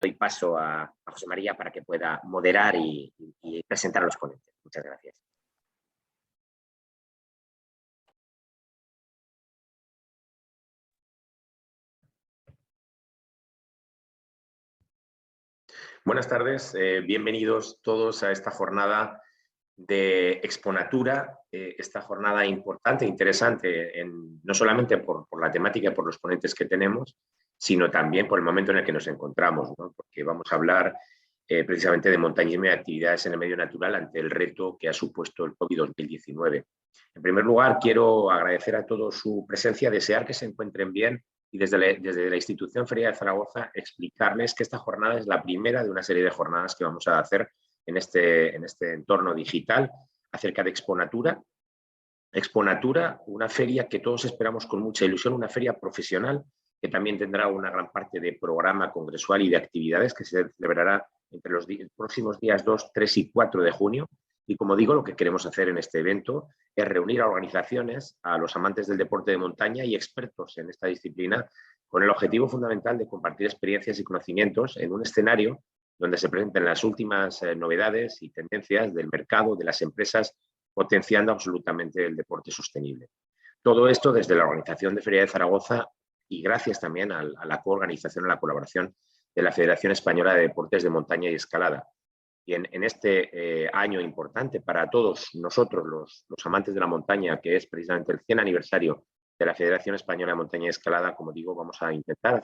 doy paso a José María para que pueda moderar y presentar a los ponentes. Muchas gracias. Buenas tardes, bienvenidos todos a esta jornada de Exponatura, esta jornada importante e interesante, no solamente por la temática y por los ponentes que tenemos, sino también por el momento en el que nos encontramos, ¿no? Porque vamos a hablar precisamente de montañismo y actividades en el medio natural ante el reto que ha supuesto el COVID-2019. En primer lugar, quiero agradecer a todos su presencia, desear que se encuentren bien y desde la institución Feria de Zaragoza explicarles que esta jornada es la primera de una serie de jornadas que vamos a hacer en este entorno digital acerca de Exponatura. Exponatura, una feria que todos esperamos con mucha ilusión, una feria profesional que también tendrá una gran parte de programa congresual y de actividades que se celebrará entre los próximos días 2, 3 y 4 de junio. Y como digo, lo que queremos hacer en este evento es reunir a organizaciones, a los amantes del deporte de montaña y expertos en esta disciplina con el objetivo fundamental de compartir experiencias y conocimientos en un escenario donde se presenten las últimas novedades y tendencias del mercado, de las empresas, potenciando absolutamente el deporte sostenible. Todo esto desde la organización de Feria de Zaragoza y gracias también a la coorganización, a la colaboración de la Federación Española de Deportes de Montaña y Escalada. Y en este año importante para todos nosotros, los amantes de la montaña, que es precisamente el 100 aniversario de la Federación Española de Montaña y Escalada, como digo, vamos a intentar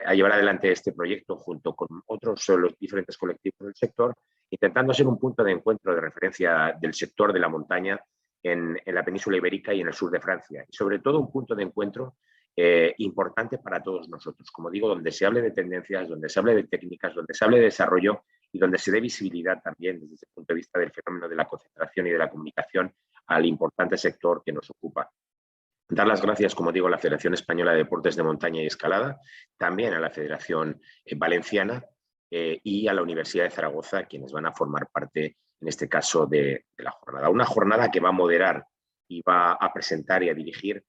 a llevar adelante este proyecto junto con otros los diferentes colectivos del sector, intentando ser un punto de encuentro de referencia del sector de la montaña en la península ibérica y en el sur de Francia. Y sobre todo un punto de encuentro importante para todos nosotros. Como digo, donde se hable de tendencias, donde se hable de técnicas, donde se hable de desarrollo y donde se dé visibilidad también desde el punto de vista del fenómeno de la concentración y de la comunicación al importante sector que nos ocupa. Dar las gracias, como digo, a la Federación Española de Deportes de Montaña y Escalada, también a la Federación Valenciana y a la Universidad de Zaragoza, quienes van a formar parte, en este caso, de la jornada. Una jornada que va a moderar y va a presentar y a dirigir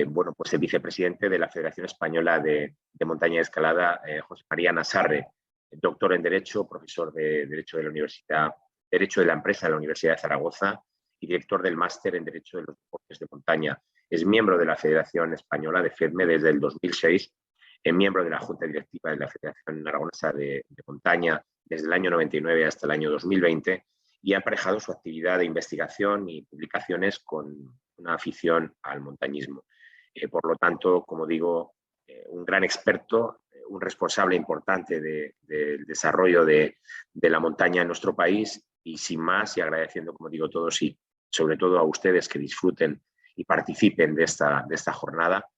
bueno, pues el vicepresidente de la Federación Española de Montaña y Escalada, José María Nasarre, doctor en Derecho, profesor de Derecho de la Universidad, Derecho de la Empresa de la Universidad de Zaragoza y director del Máster en Derecho de los Deportes de Montaña. Es miembro de la Federación Española de FEDME desde el 2006, es miembro de la Junta Directiva de la Federación Aragonesa de Montaña desde el año 99 hasta el año 2020 y ha aparejado su actividad de investigación y publicaciones con una afición al montañismo. Por lo tanto, como digo, un gran experto, un responsable importante del desarrollo de la montaña en nuestro país y sin más, y agradeciendo, como digo, todos y sobre todo a ustedes que disfruten y participen de esta jornada,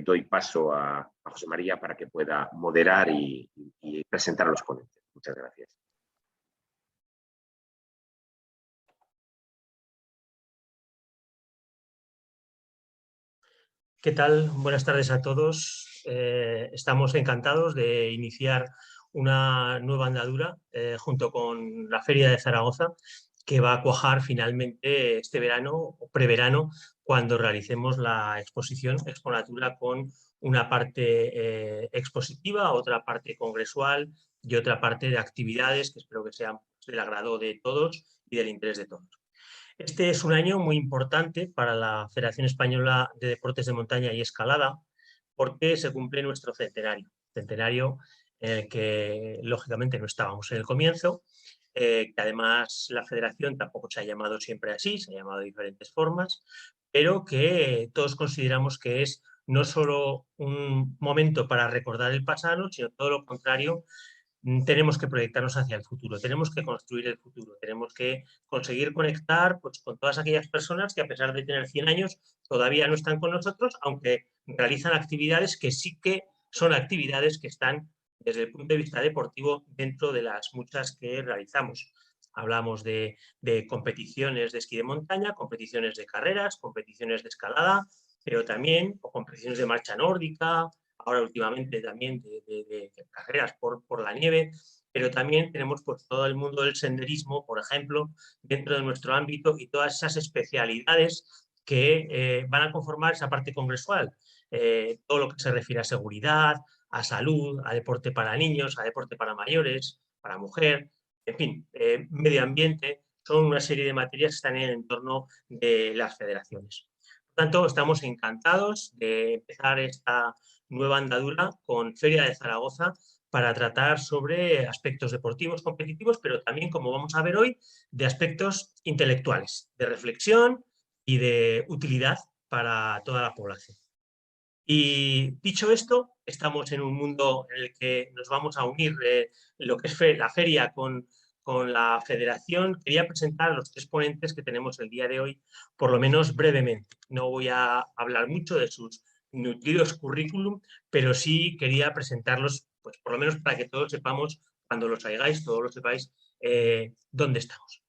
doy paso a José María para que pueda moderar y presentar a los ponentes. Muchas gracias. ¿Qué tal? Buenas tardes a todos. Estamos encantados de iniciar una nueva andadura junto con la Feria de Zaragoza, que va a cuajar finalmente este verano o preverano, cuando realicemos la exposición Exponatura con una parte expositiva, otra parte congresual y otra parte de actividades que espero que sean del agrado de todos y del interés de todos. Este es un año muy importante para la Federación Española de Deportes de Montaña y Escalada porque se cumple nuestro centenario en el que lógicamente no estábamos en el comienzo, que además la federación tampoco se ha llamado siempre así, se ha llamado de diferentes formas, pero que todos consideramos que es no solo un momento para recordar el pasado, sino todo lo contrario. Tenemos que proyectarnos hacia el futuro, tenemos que construir el futuro, tenemos que conseguir conectar pues, con todas aquellas personas que a pesar de tener 100 años todavía no están con nosotros, aunque realizan actividades que sí que son actividades que están desde el punto de vista deportivo dentro de las muchas que realizamos. Hablamos de competiciones de esquí de montaña, competiciones de carreras, competiciones de escalada, pero también competiciones de marcha nórdica, ahora últimamente también de carreras por la nieve, pero también tenemos pues, todo el mundo del senderismo, por ejemplo, dentro de nuestro ámbito y todas esas especialidades que van a conformar esa parte congresual. Todo lo que se refiere a seguridad, a salud, a deporte para niños, a deporte para mayores, para mujer, en fin, medio ambiente, son una serie de materias que están en el entorno de las federaciones. Por tanto, estamos encantados de empezar esta nueva andadura con Feria de Zaragoza para tratar sobre aspectos deportivos competitivos, pero también, como vamos a ver hoy, de aspectos intelectuales, de reflexión y de utilidad para toda la población. Y dicho esto, estamos en un mundo en el que nos vamos a unir lo que es la feria con la federación. Quería presentar a los 3 ponentes que tenemos el día de hoy, por lo menos brevemente. No voy a hablar mucho de sus nutridos currículum, pero sí quería presentarlos, pues por lo menos para que todos sepamos, cuando los oigáis, todos lo sepáis, dónde estamos.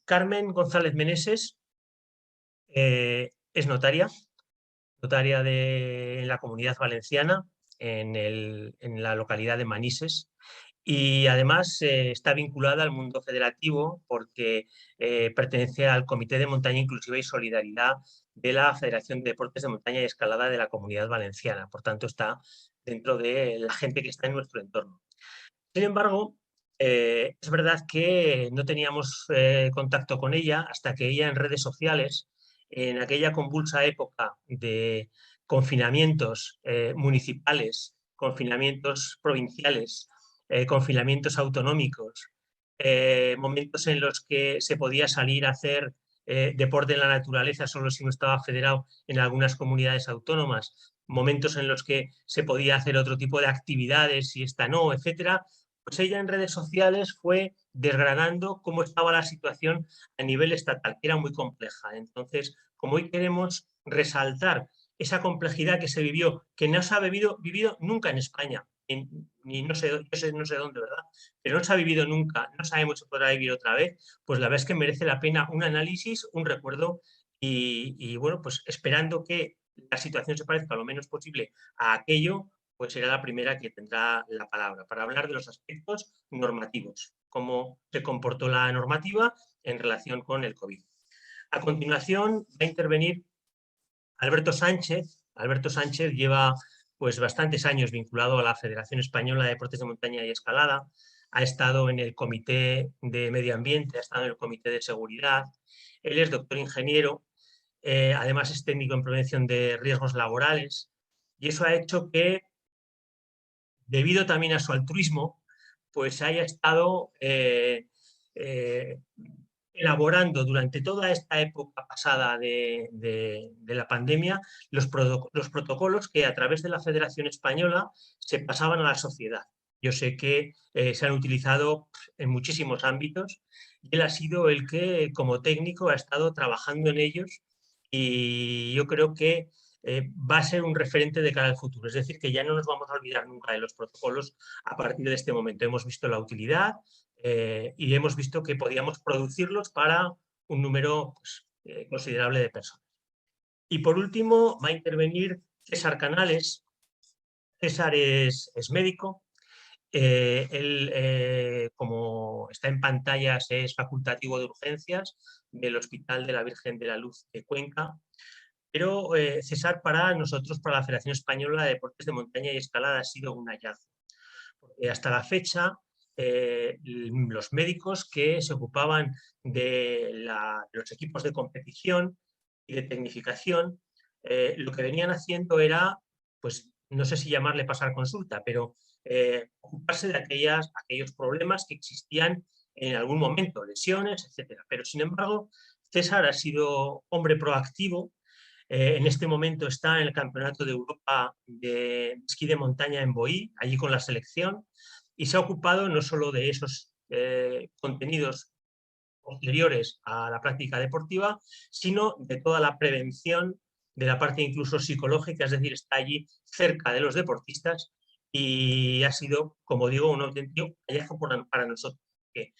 Carmen González Meneses es notaria en la Comunidad Valenciana, en la localidad de Manises, y además está vinculada al mundo federativo porque pertenece al Comité de Montaña Inclusiva y Solidaridad de la Federación de Deportes de Montaña y Escalada de la Comunidad Valenciana. Por tanto, está dentro de la gente que está en nuestro entorno. Sin embargo, es verdad que no teníamos contacto con ella hasta que ella en redes sociales, en aquella convulsa época de confinamientos municipales, confinamientos provinciales, confinamientos autonómicos, momentos en los que se podía salir a hacer deporte en la naturaleza solo si no estaba federado en algunas comunidades autónomas, momentos en los que se podía hacer otro tipo de actividades y esta no, etcétera, pues ella en redes sociales fue desgranando cómo estaba la situación a nivel estatal, que era muy compleja. Entonces, como hoy queremos resaltar esa complejidad que se vivió, que no se ha vivido nunca en España, ni no sé, no sé dónde, ¿verdad? Pero no se ha vivido nunca, no sabemos si podrá vivir otra vez, pues la verdad es que merece la pena un análisis, un recuerdo y bueno, pues esperando que la situación se parezca lo menos posible a aquello, pues será la primera que tendrá la palabra para hablar de los aspectos normativos, cómo se comportó la normativa en relación con el COVID. A continuación va a intervenir Alberto Sánchez. Alberto Sánchez lleva pues bastantes años vinculado a la Federación Española de Deportes de Montaña y Escalada. Ha estado en el Comité de Medio Ambiente, ha estado en el Comité de Seguridad. Él es doctor ingeniero, además es técnico en prevención de riesgos laborales y eso ha hecho que, debido también a su altruismo, pues haya estado eh, elaborando durante toda esta época pasada de la pandemia los protocolos que a través de la Federación Española se pasaban a la sociedad. Yo sé que se han utilizado en muchísimos ámbitos y él ha sido el que, como técnico, ha estado trabajando en ellos y yo creo que va a ser un referente de cara al futuro. Es decir, que ya no nos vamos a olvidar nunca de los protocolos a partir de este momento. Hemos visto la utilidad y hemos visto que podíamos producirlos para un número pues, considerable de personas. Y por último va a intervenir César Canales. César es médico. Él, como está en pantallas, es facultativo de urgencias del Hospital de la Virgen de la Luz de Cuenca. Pero César, para nosotros, para la Federación Española de Deportes de Montaña y Escalada, ha sido un hallazgo. Porque hasta la fecha, los médicos que se ocupaban de los equipos de competición y de tecnificación, lo que venían haciendo era, pues no sé si llamarle pasar consulta, pero ocuparse de aquellos problemas que existían en algún momento, lesiones, etcétera. Pero sin embargo, César ha sido hombre proactivo. En este momento está en el Campeonato de Europa de esquí de montaña en Boí, allí con la selección, y se ha ocupado no solo de esos contenidos posteriores a la práctica deportiva, sino de toda la prevención, de la parte incluso psicológica, es decir, está allí cerca de los deportistas y ha sido, como digo, un auténtico hallazgo para nosotros, que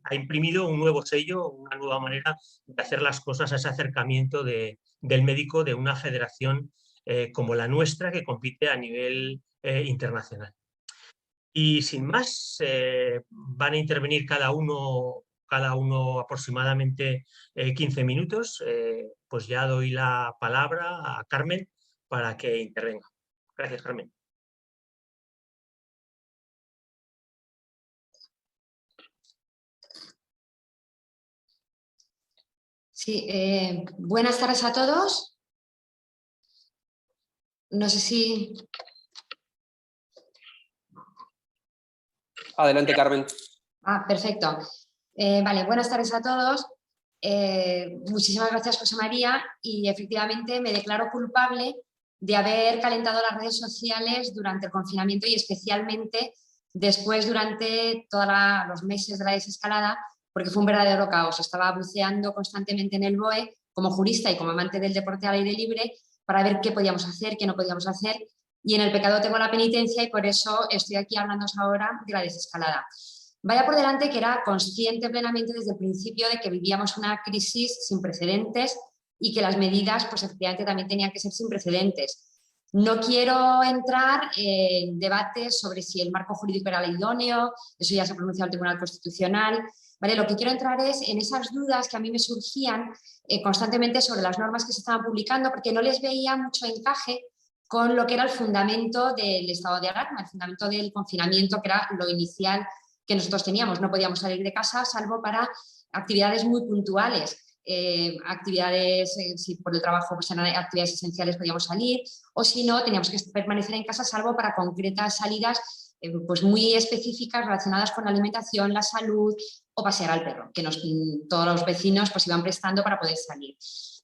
ha imprimido un nuevo sello, una nueva manera de hacer las cosas, ese acercamiento del médico de una federación como la nuestra que compite a nivel internacional. Y sin más, van a intervenir cada uno aproximadamente 15 minutos. Pues ya doy la palabra a Carmen para que intervenga. Gracias, Carmen. Sí, buenas tardes a todos. No sé si... Adelante, Carmen. Perfecto. Vale, buenas tardes a todos. Muchísimas gracias, José María, y efectivamente me declaro culpable de haber calentado las redes sociales durante el confinamiento y especialmente después durante todos los meses de la desescalada, porque fue un verdadero caos. Estaba buceando constantemente en el BOE como jurista y como amante del deporte al aire libre para ver qué podíamos hacer, qué no podíamos hacer, y en el pecado tengo la penitencia y por eso estoy aquí hablándoos ahora de la desescalada. Vaya por delante que era consciente plenamente desde el principio de que vivíamos una crisis sin precedentes y que las medidas, pues efectivamente también tenían que ser sin precedentes. No quiero entrar en debates sobre si el marco jurídico era el idóneo, eso ya se ha pronunciado el Tribunal Constitucional. ¿Vale? Lo que quiero entrar es en esas dudas que a mí me surgían constantemente sobre las normas que se estaban publicando, porque no les veía mucho encaje con lo que era el fundamento del estado de alarma, el fundamento del confinamiento, que era lo inicial que nosotros teníamos. No podíamos salir de casa salvo para actividades muy puntuales. Actividades, si por el trabajo pues eran actividades esenciales podíamos salir, o si no, teníamos que permanecer en casa salvo para concretas salidas pues muy específicas relacionadas con la alimentación, la salud o pasear al perro, que todos los vecinos pues iban prestando para poder salir.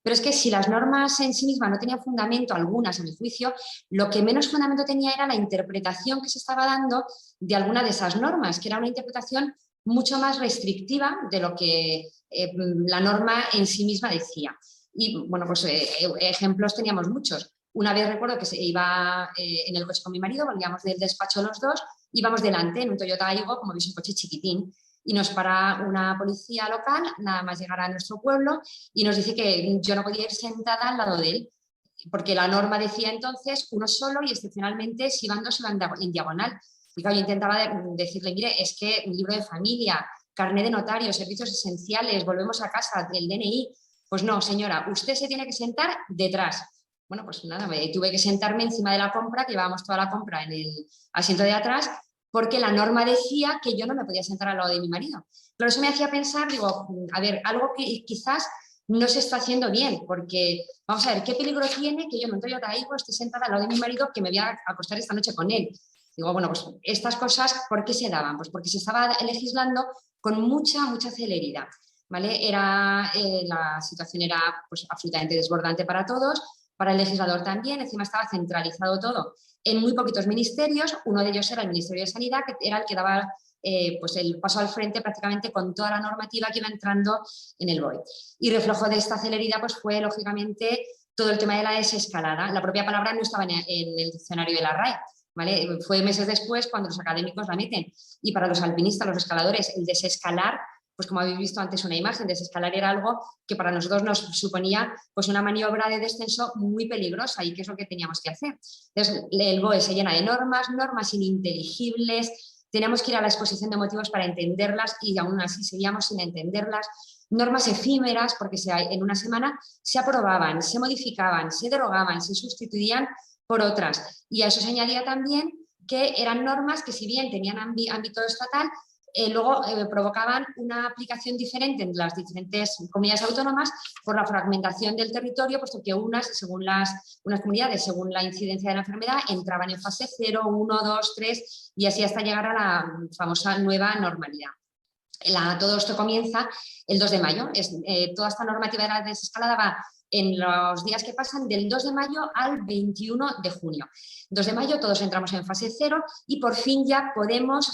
Pero es que si las normas en sí mismas no tenían fundamento, algunas a mi juicio, lo que menos fundamento tenía era la interpretación que se estaba dando de alguna de esas normas, que era una interpretación mucho más restrictiva de lo que la norma en sí misma decía. Y bueno, pues ejemplos teníamos muchos. Una vez recuerdo que se iba en el coche con mi marido, volvíamos del despacho los dos, íbamos delante en un Toyota Aygo, como veis, un coche chiquitín, y nos para una policía local, nada más llegar a nuestro pueblo, y nos dice que yo no podía ir sentada al lado de él, porque la norma decía entonces uno solo y excepcionalmente si van dos iban en diagonal. Y claro, yo intentaba decirle, mire, es que un libro de familia, carné de notario, servicios esenciales, volvemos a casa, el DNI. Pues no, señora, usted se tiene que sentar detrás. Bueno, pues nada, tuve que sentarme encima de la compra, que llevábamos toda la compra en el asiento de atrás, porque la norma decía que yo no me podía sentar al lado de mi marido. Pero eso me hacía pensar, digo, a ver, algo que quizás no se está haciendo bien, porque vamos a ver, ¿qué peligro tiene que yo en Toyota Aygo esté sentada al lado de mi marido que me voy a acostar esta noche con él? Digo, bueno, pues estas cosas, ¿por qué se daban? Pues porque se estaba legislando con mucha celeridad, ¿vale? La situación era pues, absolutamente desbordante para todos, para el legislador también, encima estaba centralizado todo en muy poquitos ministerios, uno de ellos era el Ministerio de Sanidad, que era el que daba pues el paso al frente prácticamente con toda la normativa que iba entrando en el BOE. Y reflejo de esta celeridad pues, fue, lógicamente, todo el tema de la desescalada. La propia palabra no estaba en el diccionario de la RAE, ¿vale? Fue meses después cuando los académicos la meten. Y para los alpinistas, los escaladores, el desescalar, pues como habéis visto antes una imagen, desescalar era algo que para nosotros nos suponía pues una maniobra de descenso muy peligrosa y que es lo que teníamos que hacer. Entonces el BOE se llena de normas ininteligibles, teníamos que ir a la exposición de motivos para entenderlas y aún así seguíamos sin entenderlas, normas efímeras porque en una semana se aprobaban, se modificaban, se derogaban, se sustituían por otras. Y a eso se añadía también que eran normas que si bien tenían ámbito estatal, luego provocaban una aplicación diferente en las diferentes comunidades autónomas por la fragmentación del territorio, puesto que unas comunidades, según la incidencia de la enfermedad, entraban en fase 0, 1, 2, 3 y así hasta llegar a la famosa nueva normalidad. Todo esto comienza el 2 de mayo. Toda esta normativa de la desescalada va en los días que pasan del 2 de mayo al 21 de junio. 2 de mayo todos entramos en fase 0 y por fin ya podemos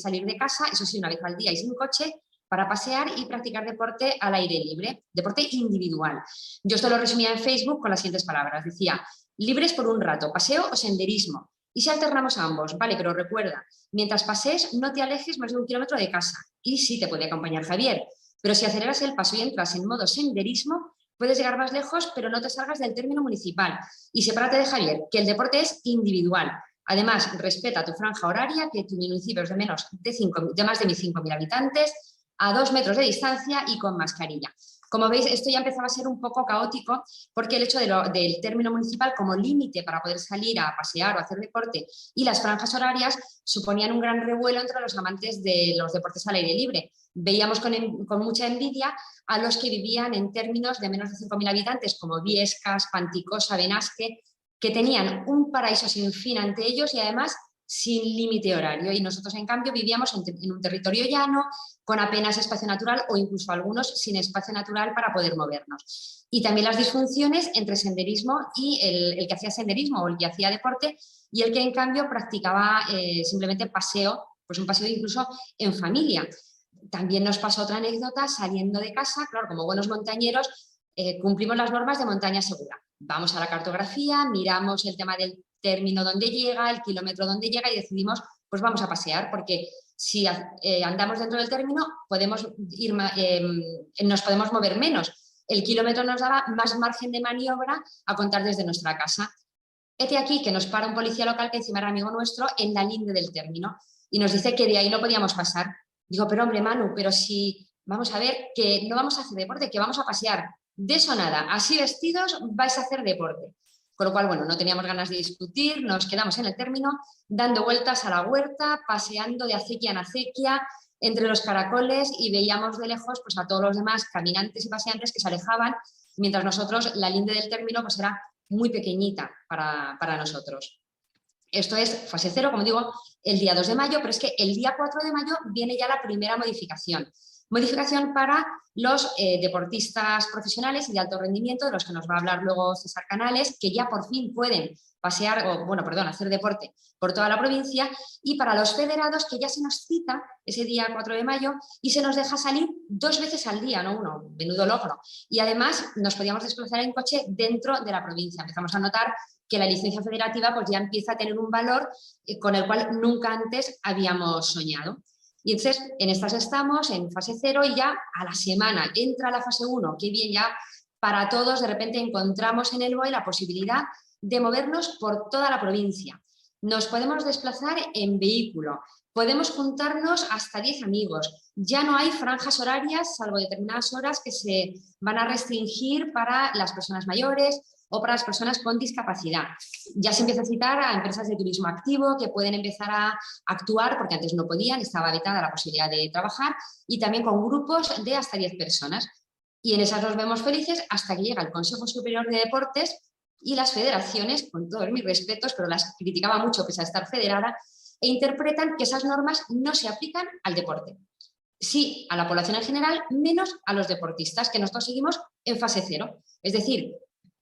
salir de casa, eso sí, una vez al día y sin coche, para pasear y practicar deporte al aire libre, deporte individual. Yo esto lo resumía en Facebook con las siguientes palabras. Decía, libres por un rato, paseo o senderismo. Y si alternamos a ambos, vale, pero recuerda, mientras pasees no te alejes más de 1 kilómetro de casa. Y sí te puede acompañar Javier, pero si aceleras el paso y entras en modo senderismo, puedes llegar más lejos, pero no te salgas del término municipal. Y sepárate de Javier, que el deporte es individual. Además, respeta tu franja horaria, que tu municipio es de más de 5.000 habitantes, a 2 metros de distancia y con mascarilla. Como veis, esto ya empezaba a ser un poco caótico porque el hecho del término municipal como límite para poder salir a pasear o hacer deporte y las franjas horarias suponían un gran revuelo entre los amantes de los deportes al aire libre. veíamos con mucha envidia a los que vivían en términos de menos de 5.000 habitantes, como Viescas, Panticosa, Benasque, que tenían un paraíso sin fin ante ellos y además sin límite horario. Y nosotros, en cambio, vivíamos en un territorio llano, con apenas espacio natural o incluso algunos sin espacio natural para poder movernos. Y también las disfunciones entre senderismo y el que hacía senderismo o el que hacía deporte y el que, en cambio, practicaba simplemente paseo, pues un paseo incluso en familia. También nos pasó otra anécdota saliendo de casa, claro, como buenos montañeros, cumplimos las normas de montaña segura. Vamos a la cartografía, miramos el tema del término donde llega, el kilómetro donde llega y decidimos, pues vamos a pasear, porque si andamos dentro del término podemos nos podemos mover menos. El kilómetro nos daba más margen de maniobra a contar desde nuestra casa. Hete aquí que nos para un policía local que encima era amigo nuestro en la linde del término y nos dice que de ahí no podíamos pasar. Digo, pero hombre, Manu, pero si vamos a ver que no vamos a hacer deporte, que vamos a pasear. De eso nada, así vestidos vais a hacer deporte. Con lo cual, bueno, no teníamos ganas de discutir, nos quedamos en el término, dando vueltas a la huerta, paseando de acequia en acequia, entre los caracoles y veíamos de lejos pues, a todos los demás caminantes y paseantes que se alejaban, mientras nosotros, la linde del término, pues era muy pequeñita para nosotros. Esto es fase 0, como digo, el día 2 de mayo, pero es que el día 4 de mayo viene ya la primera modificación. Modificación para los deportistas profesionales y de alto rendimiento, de los que nos va a hablar luego César Canales, que ya por fin pueden pasear, hacer deporte por toda la provincia, y para los federados, que ya se nos cita ese día 4 de mayo y se nos deja salir 2 veces al día, no uno, menudo logro. Y además nos podíamos desplazar en coche dentro de la provincia. Empezamos a notar que la licencia federativa pues, ya empieza a tener un valor con el cual nunca antes habíamos soñado. Y entonces en estas estamos, en fase 0, y ya a la semana entra la fase 1, que bien ya para todos de repente encontramos en el BOE la posibilidad de movernos por toda la provincia. Nos podemos desplazar en vehículo, podemos juntarnos hasta 10 amigos, ya no hay franjas horarias, salvo determinadas horas que se van a restringir para las personas mayores o para las personas con discapacidad. Ya se empieza a citar a empresas de turismo activo que pueden empezar a actuar, porque antes no podían, estaba vetada la posibilidad de trabajar, y también con grupos de hasta 10 personas. Y en esas nos vemos felices hasta que llega el Consejo Superior de Deportes y las federaciones, con todos mis respetos, pero las criticaba mucho pese a estar federada, e interpretan que esas normas no se aplican al deporte. Sí, a la población en general, menos a los deportistas, que nosotros seguimos en fase 0. Es decir,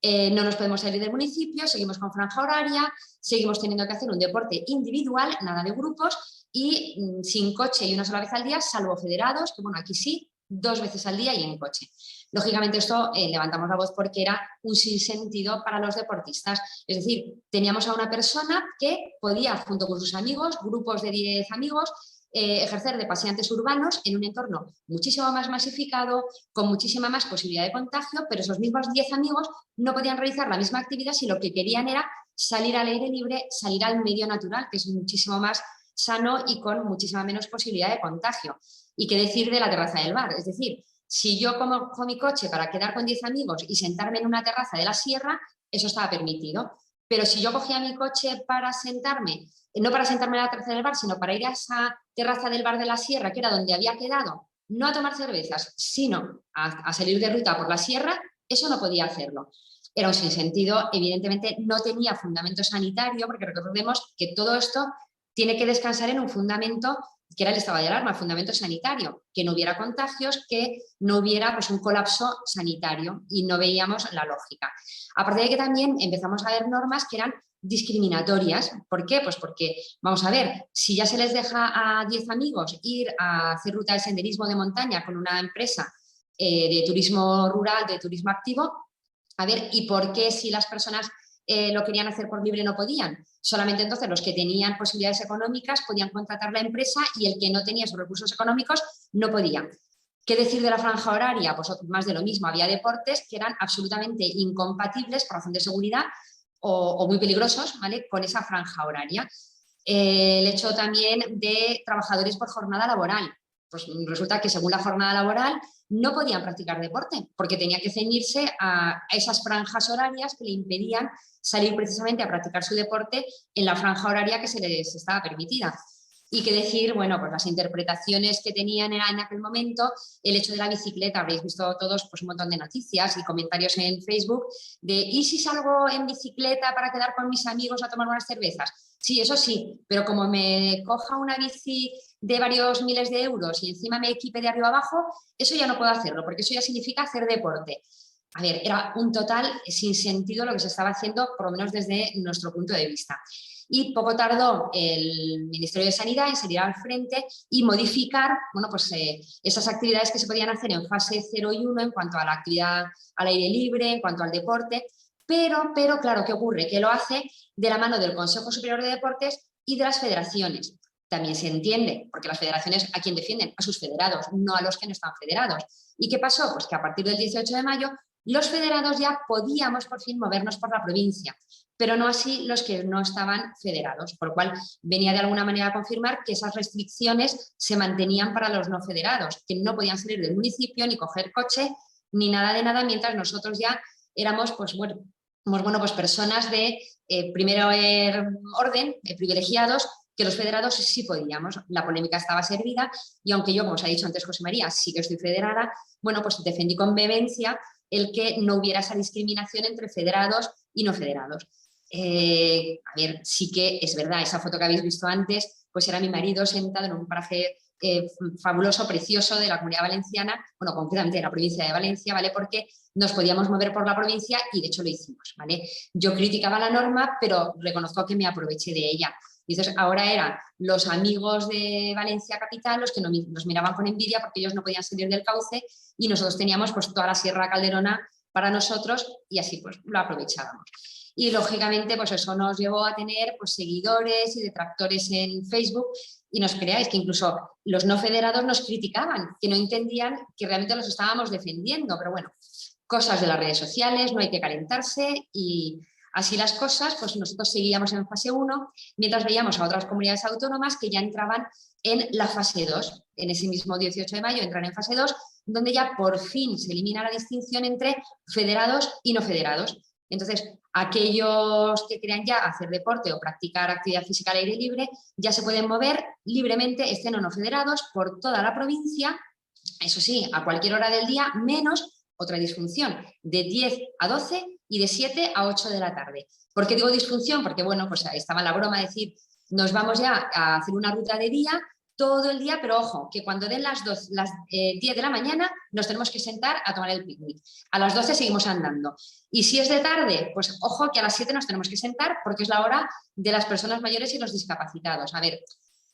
no nos podemos salir del municipio, seguimos con franja horaria, seguimos teniendo que hacer un deporte individual, nada de grupos, y sin coche y una sola vez al día, salvo federados, que bueno, aquí sí, 2 veces al día y en coche. Lógicamente esto levantamos la voz porque era un sinsentido para los deportistas. Es decir, teníamos a una persona que podía, junto con sus amigos, grupos de 10 amigos, ejercer de paseantes urbanos en un entorno muchísimo más masificado, con muchísima más posibilidad de contagio, pero esos mismos 10 amigos no podían realizar la misma actividad si lo que querían era salir al aire libre, salir al medio natural, que es muchísimo más sano y con muchísima menos posibilidad de contagio. Y qué decir de la terraza del bar, es decir, si yo cojo mi coche para quedar con 10 amigos y sentarme en una terraza de la sierra, eso estaba permitido. Pero si yo cogía mi coche para sentarme, no para sentarme en la terraza del bar, sino para ir a esa terraza del bar de la sierra, que era donde había quedado, no a tomar cervezas, sino a salir de ruta por la sierra, eso no podía hacerlo. Era un sinsentido, evidentemente no tenía fundamento sanitario, porque recordemos que todo esto tiene que descansar en un fundamento que era el estado de alarma, el fundamento sanitario, que no hubiera contagios, que no hubiera pues, un colapso sanitario, y no veíamos la lógica. Aparte de que también empezamos a ver normas que eran discriminatorias. ¿Por qué? Pues porque, vamos a ver, si ya se les deja a 10 amigos ir a hacer ruta de senderismo de montaña con una empresa de turismo rural, de turismo activo, a ver, ¿y por qué si las personas lo querían hacer por libre no podían? Solamente entonces los que tenían posibilidades económicas podían contratar la empresa y el que no tenía esos recursos económicos no podía. ¿Qué decir de la franja horaria? Pues más de lo mismo, había deportes que eran absolutamente incompatibles por razón de seguridad o muy peligrosos, ¿vale?, con esa franja horaria. El hecho también de trabajadores por jornada laboral. Pues resulta que según la jornada laboral no podían practicar deporte porque tenía que ceñirse a esas franjas horarias que le impedían salir precisamente a practicar su deporte en la franja horaria que se les estaba permitida. Y qué decir, bueno, pues las interpretaciones que tenían en aquel momento, el hecho de la bicicleta, habréis visto todos pues, un montón de noticias y comentarios en Facebook de ¿y si salgo en bicicleta para quedar con mis amigos a tomar unas cervezas? Sí, eso sí, pero como me coja una bici de varios miles de euros y encima me equipe de arriba abajo, eso ya no puedo hacerlo, porque eso ya significa hacer deporte. A ver, era un total sin sentido lo que se estaba haciendo, por lo menos desde nuestro punto de vista. Y poco tardó el Ministerio de Sanidad en salir al frente y modificar, bueno, pues, esas actividades que se podían hacer en fase 0 y 1 en cuanto a la actividad al aire libre, en cuanto al deporte, pero claro, ¿qué ocurre? Que lo hace de la mano del Consejo Superior de Deportes y de las federaciones. También se entiende, porque las federaciones ¿a quién defienden? A sus federados, no a los que no están federados. ¿Y qué pasó? Pues que a partir del 18 de mayo los federados ya podíamos por fin movernos por la provincia, pero no así los que no estaban federados, por lo cual venía de alguna manera a confirmar que esas restricciones se mantenían para los no federados, que no podían salir del municipio ni coger coche ni nada de nada, mientras nosotros ya éramos pues personas de primer orden, privilegiados, que los federados sí podíamos. La polémica estaba servida y aunque yo, como os ha dicho antes José María, sí que estoy federada, bueno, pues defendí con vehemencia el que no hubiera esa discriminación entre federados y no federados. A ver, sí que es verdad, esa foto que habéis visto antes, pues era mi marido sentado en un paraje fabuloso, precioso de la Comunidad Valenciana, bueno, concretamente de la provincia de Valencia, ¿vale? Porque nos podíamos mover por la provincia y de hecho lo hicimos, ¿vale? Yo criticaba la norma, pero reconozco que me aproveché de ella. Y entonces ahora eran los amigos de Valencia Capital los que nos miraban con envidia porque ellos no podían salir del cauce y nosotros teníamos pues toda la Sierra Calderona para nosotros y así pues lo aprovechábamos. Y lógicamente pues eso nos llevó a tener pues seguidores y detractores en Facebook y no os creáis que incluso los no federados nos criticaban, que no entendían que realmente los estábamos defendiendo, pero bueno, cosas de las redes sociales, no hay que calentarse y así las cosas, pues nosotros seguíamos en fase 1, mientras veíamos a otras comunidades autónomas que ya entraban en la fase 2. En ese mismo 18 de mayo entran en fase 2, donde ya por fin se elimina la distinción entre federados y no federados. Entonces, aquellos que quieran ya hacer deporte o practicar actividad física al aire libre, ya se pueden mover libremente, estén o no federados, por toda la provincia, eso sí, a cualquier hora del día, menos otra disfunción, de 10 a 12 y de 7 a 8 de la tarde. ¿Por qué digo disfunción? Porque, bueno, pues estaba la broma de decir, nos vamos ya a hacer una ruta de día, todo el día, pero ojo, que cuando den las 10 de la mañana nos tenemos que sentar a tomar el picnic. A las 12 seguimos andando. Y si es de tarde, pues ojo que a las 7 nos tenemos que sentar porque es la hora de las personas mayores y los discapacitados. A ver,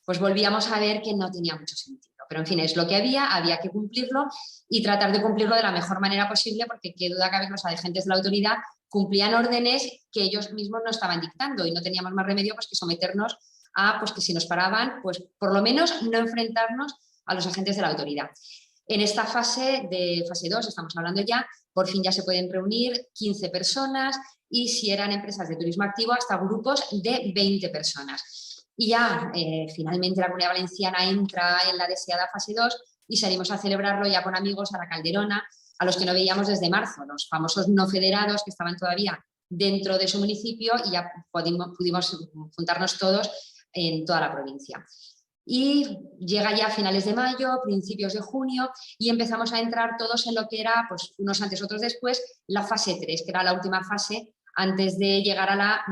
pues volvíamos a ver que no tenía mucho sentido. Pero en fin, es lo que había que cumplirlo y tratar de cumplirlo de la mejor manera posible porque qué duda cabe que los agentes de la autoridad cumplían órdenes que ellos mismos no estaban dictando y no teníamos más remedio pues, que someternos a pues, que si nos paraban, pues por lo menos no enfrentarnos a los agentes de la autoridad. En esta fase de fase 2, estamos hablando ya, por fin ya se pueden reunir 15 personas y si eran empresas de turismo activo hasta grupos de 20 personas. Y ya finalmente la Comunidad Valenciana entra en la deseada fase 2 y salimos a celebrarlo ya con amigos a la Calderona, a los que no veíamos desde marzo, los famosos no federados que estaban todavía dentro de su municipio y ya pudimos juntarnos todos en toda la provincia. Y llega ya a finales de mayo, principios de junio y empezamos a entrar todos en lo que era, pues unos antes, otros después, la fase 3, que era la última fase antes de llegar a la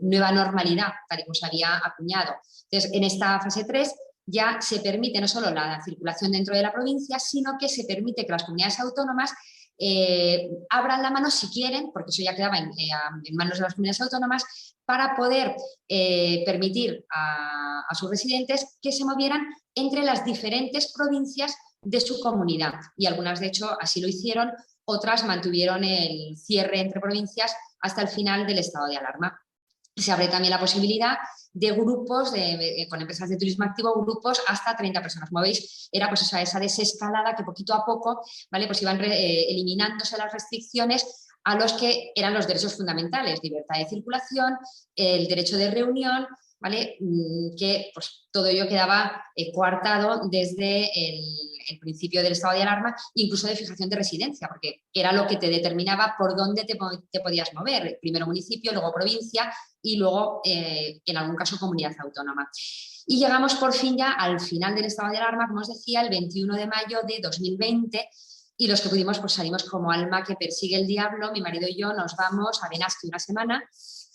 nueva normalidad, tal y como se había acuñado. Entonces, en esta fase 3 ya se permite no solo la circulación dentro de la provincia, sino que se permite que las comunidades autónomas abran la mano si quieren, porque eso ya quedaba en manos de las comunidades autónomas, para poder permitir a sus residentes que se movieran entre las diferentes provincias de su comunidad. Y algunas, de hecho, así lo hicieron, otras mantuvieron el cierre entre provincias hasta el final del estado de alarma. Se abre también la posibilidad de grupos, con empresas de turismo activo, grupos hasta 30 personas. Como veis, era pues esa desescalada que poquito a poco, ¿vale? Pues iban eliminándose las restricciones a los que eran los derechos fundamentales, libertad de circulación, el derecho de reunión, ¿vale? Que pues, todo ello quedaba coartado desde el principio del estado de alarma, incluso de fijación de residencia, porque era lo que te determinaba por dónde te podías mover, primero municipio, luego provincia y luego, en algún caso, comunidad autónoma. Y llegamos por fin ya al final del estado de alarma, como os decía, el 21 de mayo de 2020, y los que pudimos pues salimos como alma que persigue el diablo. Mi marido y yo nos vamos a Benasque una semana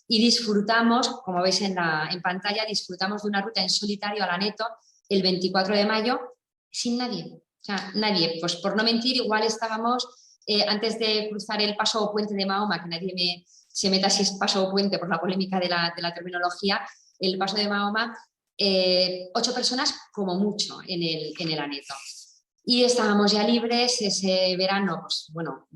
y disfrutamos, como veis en pantalla, disfrutamos de una ruta en solitario a Laneto el 24 de mayo sin nadie. O sea, nadie, pues por no mentir, igual estábamos antes de cruzar el paso o puente de Mahoma, que nadie se meta si es paso o puente por la polémica de la terminología, el paso de Mahoma, 8 personas como mucho en el Aneto. Y estábamos ya libres ese verano, pues bueno,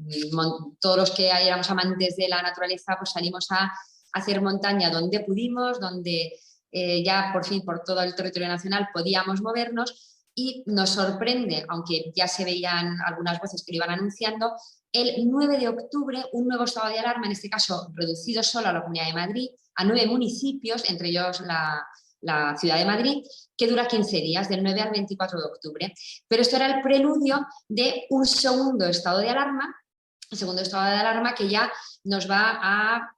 todos los que éramos amantes de la naturaleza, pues salimos a hacer montaña donde pudimos, donde ya por fin por todo el territorio nacional podíamos movernos, y nos sorprende, aunque ya se veían algunas voces que lo iban anunciando, el 9 de octubre un nuevo estado de alarma, en este caso reducido solo a la Comunidad de Madrid, a 9 municipios, entre ellos la Ciudad de Madrid, que dura 15 días, del 9 al 24 de octubre. Pero esto era el preludio de un segundo estado de alarma, el segundo estado de alarma que ya nos va a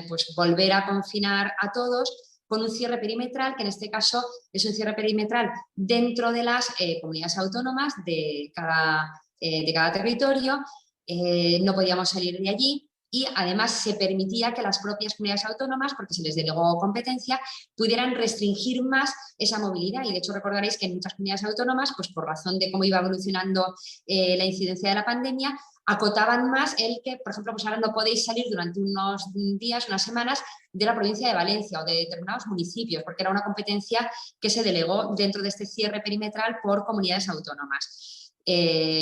pues, volver a confinar a todos con un cierre perimetral, que en este caso es un cierre perimetral dentro de las comunidades autónomas de cada territorio. No podíamos salir de allí. Y además se permitía que las propias comunidades autónomas, porque se les delegó competencia, pudieran restringir más esa movilidad. Y de hecho recordaréis que en muchas comunidades autónomas, pues por razón de cómo iba evolucionando la incidencia de la pandemia, acotaban más el que, por ejemplo, pues ahora no podéis salir durante unos días, unas semanas, de la provincia de Valencia o de determinados municipios, porque era una competencia que se delegó dentro de este cierre perimetral por comunidades autónomas.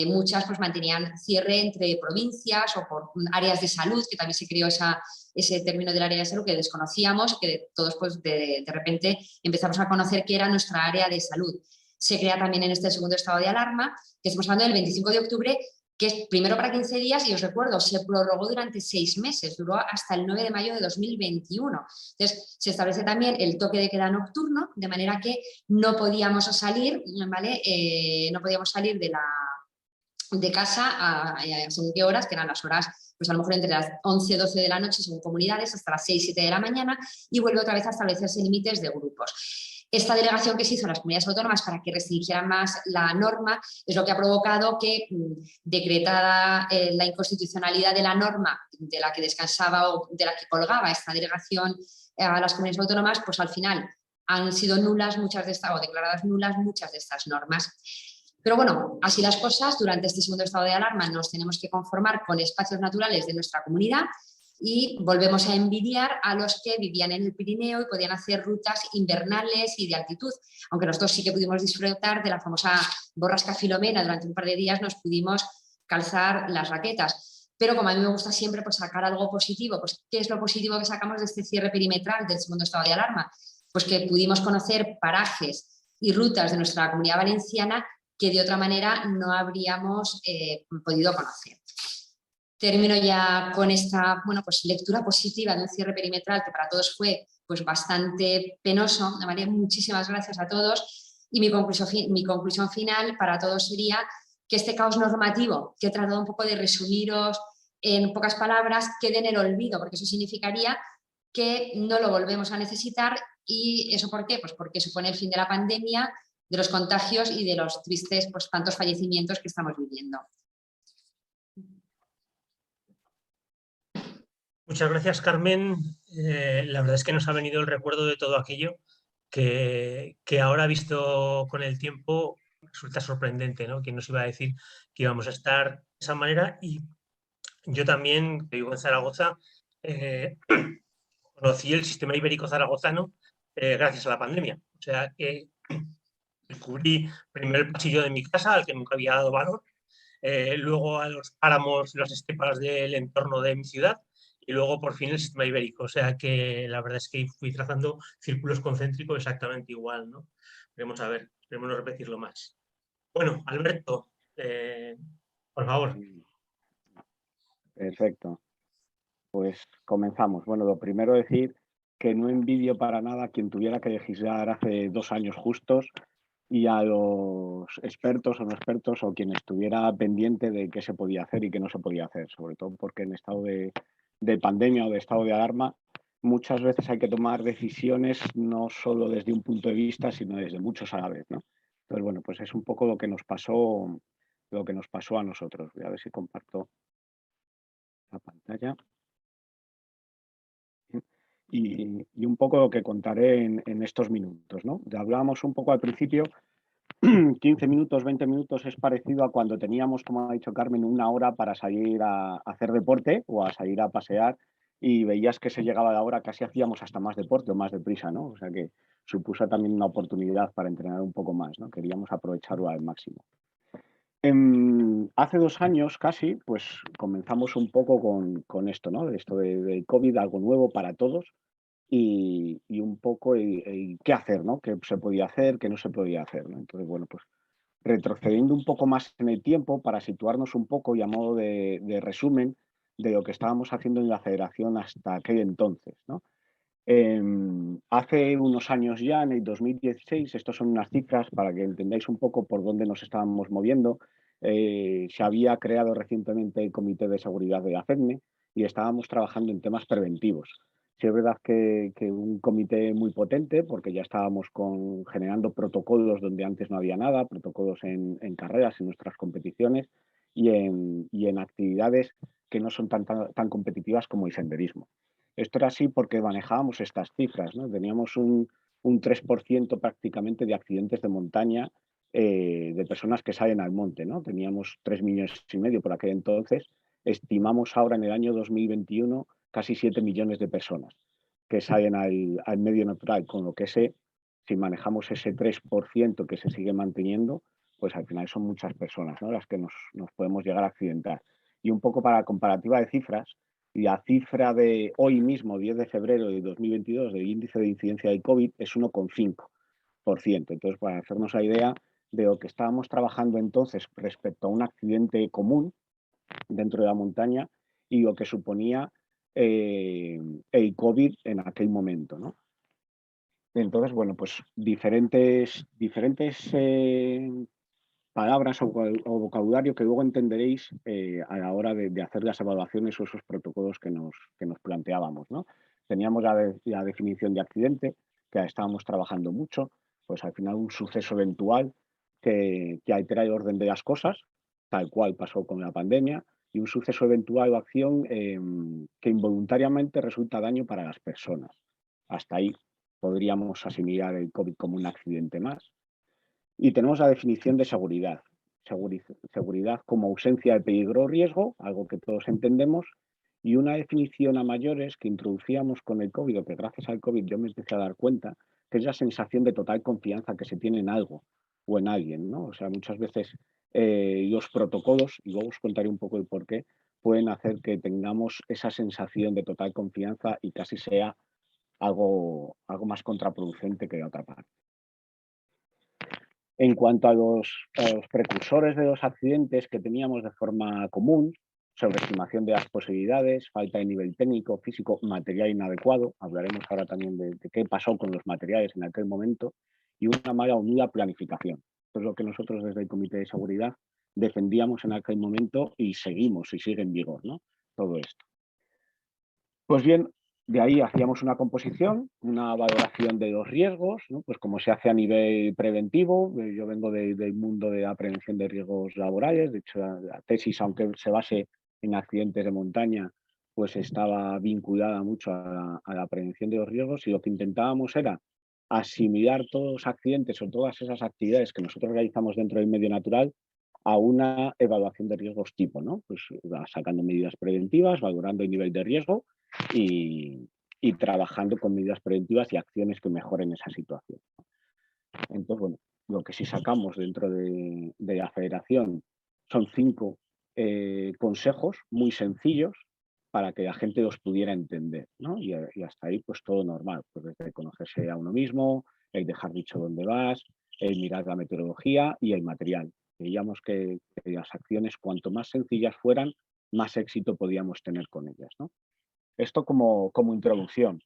Muchas pues mantenían cierre entre provincias o por áreas de salud, que también se creó ese término del área de salud que desconocíamos, que todos pues de repente empezamos a conocer que era nuestra área de salud. Se crea también en este segundo estado de alarma, que estamos hablando del 25 de octubre, que es primero para 15 días y os recuerdo, se prorrogó durante 6 meses, duró hasta el 9 de mayo de 2021. Entonces, se establece también el toque de queda nocturno, de manera que no podíamos salir, ¿vale? No podíamos salir de casa a según qué horas, que eran las horas, pues a lo mejor entre las 11 y 12 de la noche según comunidades, hasta las 6 7 de la mañana, y vuelve otra vez a establecerse límites de grupos. Esta delegación que se hizo a las comunidades autónomas para que restringieran más la norma es lo que ha provocado que, decretada la inconstitucionalidad de la norma de la que descansaba o de la que colgaba esta delegación a las comunidades autónomas, pues al final han sido nulas muchas de estas, o declaradas nulas muchas de estas normas. Pero bueno, así las cosas, durante este segundo estado de alarma nos tenemos que conformar con espacios naturales de nuestra comunidad y volvemos a envidiar a los que vivían en el Pirineo y podían hacer rutas invernales y de altitud, aunque nosotros sí que pudimos disfrutar de la famosa borrasca Filomena. Durante un par de días nos pudimos calzar las raquetas. Pero como a mí me gusta siempre pues, sacar algo positivo, pues ¿qué es lo positivo que sacamos de este cierre perimetral del segundo estado de alarma? Pues que pudimos conocer parajes y rutas de nuestra Comunidad Valenciana que de otra manera no habríamos podido conocer. Termino ya con esta pues, lectura positiva de un cierre perimetral que para todos fue pues, bastante penoso. ¿Vale? Muchísimas gracias a todos. Y mi conclusión final para todos sería que este caos normativo, que he tratado un poco de resumiros en pocas palabras, quede en el olvido, porque eso significaría que no lo volvemos a necesitar. ¿Y eso por qué? Pues porque supone el fin de la pandemia, de los contagios y de los tristes pues, tantos fallecimientos que estamos viviendo. Muchas gracias, Carmen. La verdad es que nos ha venido el recuerdo de todo aquello que ahora, visto con el tiempo, resulta sorprendente, ¿no? ¿Quién nos iba a decir que íbamos a estar de esa manera? Y yo también, que vivo en Zaragoza, conocí el sistema ibérico zaragozano gracias a la pandemia. O sea, que descubrí primero el pasillo de mi casa, al que nunca había dado valor, luego a los páramos, las estepas del entorno de mi ciudad, y luego por fin el sistema ibérico. O sea que la verdad es que fui trazando círculos concéntricos exactamente igual, ¿no? Veremos a ver, esperemos no repetirlo más. Bueno, Alberto, por favor. Perfecto. Pues comenzamos. Bueno, lo primero decir que no envidio para nada a quien tuviera que legislar hace 2 años justos y a los expertos o no expertos o quien estuviera pendiente de qué se podía hacer y qué no se podía hacer, sobre todo porque en estado de pandemia o de estado de alarma muchas veces hay que tomar decisiones no solo desde un punto de vista, sino desde muchos a la vez, ¿no? Entonces, bueno, pues es un poco lo que nos pasó a nosotros. Voy a ver si comparto la pantalla. Y un poco lo que contaré en estos minutos, ¿no? Ya hablábamos un poco al principio, 15 minutos, 20 minutos es parecido a cuando teníamos, como ha dicho Carmen, una hora para salir a hacer deporte o a salir a pasear y veías que se llegaba la hora, casi hacíamos hasta más deporte o más deprisa, ¿no? O sea que supuso también una oportunidad para entrenar un poco más, ¿no? Queríamos aprovecharlo al máximo. Hace 2 años casi, pues comenzamos un poco con esto, ¿no? Esto de COVID, algo nuevo para todos y un poco qué hacer, ¿no? Qué se podía hacer, qué no se podía hacer, ¿no? Entonces, bueno, pues retrocediendo un poco más en el tiempo para situarnos un poco y a modo de resumen de lo que estábamos haciendo en la federación hasta aquel entonces, ¿no? Hace unos años ya, en el 2016, estos son unas cifras para que entendáis un poco por dónde nos estábamos moviendo. Se había creado recientemente el Comité de Seguridad de la FEDME y estábamos trabajando en temas preventivos. Sí es verdad que un comité muy potente, porque ya estábamos generando protocolos donde antes no había nada, protocolos en carreras, en nuestras competiciones y en actividades que no son tan competitivas como el senderismo. Esto era así porque manejábamos estas cifras, ¿no? Teníamos un 3% prácticamente de accidentes de montaña de personas que salen al monte, ¿no? Teníamos 3,5 millones por aquel entonces. Estimamos ahora en el año 2021 casi 7 millones de personas que salen al medio natural, con lo que si manejamos ese 3% que se sigue manteniendo, pues al final son muchas personas, ¿no? Las que nos podemos llegar a accidentar. Y un poco para comparativa de cifras, la cifra de hoy mismo, 10 de febrero de 2022, del índice de incidencia del COVID es 1,5%. Entonces, para hacernos la idea de lo que estábamos trabajando entonces respecto a un accidente común dentro de la montaña y lo que suponía el COVID en aquel momento, ¿no? Entonces, bueno, pues diferentes palabras o vocabulario que luego entenderéis a la hora de hacer las evaluaciones o esos protocolos que nos planteábamos, ¿no? Teníamos la definición de accidente, que estábamos trabajando mucho, pues al final un suceso eventual que altera el orden de las cosas, tal cual pasó con la pandemia, y un suceso eventual o acción que involuntariamente resulta daño para las personas. Hasta ahí podríamos asimilar el COVID como un accidente más. Y tenemos la definición de seguridad. Seguridad como ausencia de peligro o riesgo, algo que todos entendemos, y una definición a mayores que introducíamos con el COVID, o que gracias al COVID yo me empecé a dar cuenta, que es la sensación de total confianza que se tiene en algo o en alguien, ¿no? O sea, muchas veces los protocolos, y luego os contaré un poco el por qué, pueden hacer que tengamos esa sensación de total confianza y casi sea algo más contraproducente que de otra parte. En cuanto a los precursores de los accidentes que teníamos de forma común, sobreestimación de las posibilidades, falta de nivel técnico, físico, material inadecuado, hablaremos ahora también de qué pasó con los materiales en aquel momento, y una mala o nula planificación. Esto es lo que nosotros desde el Comité de Seguridad defendíamos en aquel momento y seguimos y sigue en vigor, ¿no? Todo esto. Pues bien, de ahí hacíamos una composición, una valoración de los riesgos, ¿no? Pues como se hace a nivel preventivo. Yo vengo del mundo de la prevención de riesgos laborales. De hecho, la tesis, aunque se base en accidentes de montaña, pues estaba vinculada mucho a la prevención de los riesgos, y lo que intentábamos era asimilar todos los accidentes o todas esas actividades que nosotros realizamos dentro del medio natural a una evaluación de riesgos tipo, ¿no? Pues sacando medidas preventivas, valorando el nivel de riesgo y trabajando con medidas preventivas y acciones que mejoren esa situación. Entonces, bueno, lo que sí sacamos dentro de la federación son 5 consejos muy sencillos para que la gente los pudiera entender, ¿no? Y hasta ahí, pues todo normal, pues desde conocerse a uno mismo, el dejar dicho dónde vas, el mirar la metodología y el material. Veíamos que las acciones, cuanto más sencillas fueran, más éxito podíamos tener con ellas, ¿no? Esto como introducción.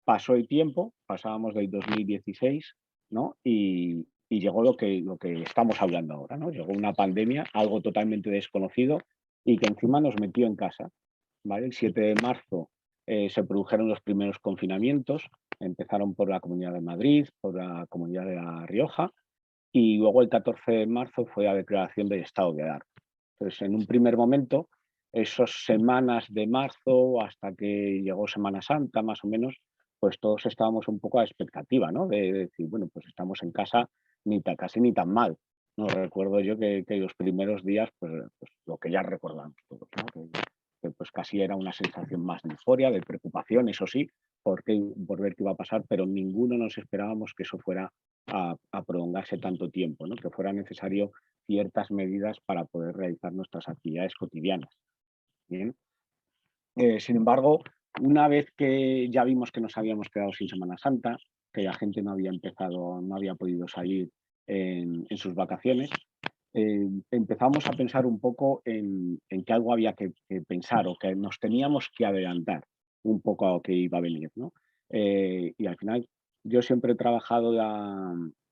Pasó el tiempo, pasábamos del 2016, ¿no? Y llegó lo que estamos hablando ahora, ¿no? Llegó una pandemia, algo totalmente desconocido y que encima nos metió en casa, ¿vale? El 7 de marzo se produjeron los primeros confinamientos. Empezaron por la Comunidad de Madrid, por la Comunidad de La Rioja, y luego el 14 de marzo fue la declaración del estado de alarma. Entonces, en un primer momento, esas semanas de marzo hasta que llegó Semana Santa, más o menos, pues todos estábamos un poco a expectativa, ¿no? De decir, bueno, pues estamos en casa ni tan casi ni tan mal. No recuerdo yo que los primeros días, pues lo que ya recordamos todos, ¿no? Que pues casi era una sensación más de euforia, de preocupación, eso sí, por ver qué iba a pasar, pero ninguno nos esperábamos que eso fuera a prolongarse tanto tiempo, ¿no? Que fuera necesario ciertas medidas para poder realizar nuestras actividades cotidianas. Bien. Sin embargo, una vez que ya vimos que nos habíamos quedado sin Semana Santa, que la gente no había podido salir en sus vacaciones, empezamos a pensar un poco en que algo había que pensar o que nos teníamos que adelantar un poco a lo que iba a venir, ¿no? Y al final yo siempre he trabajado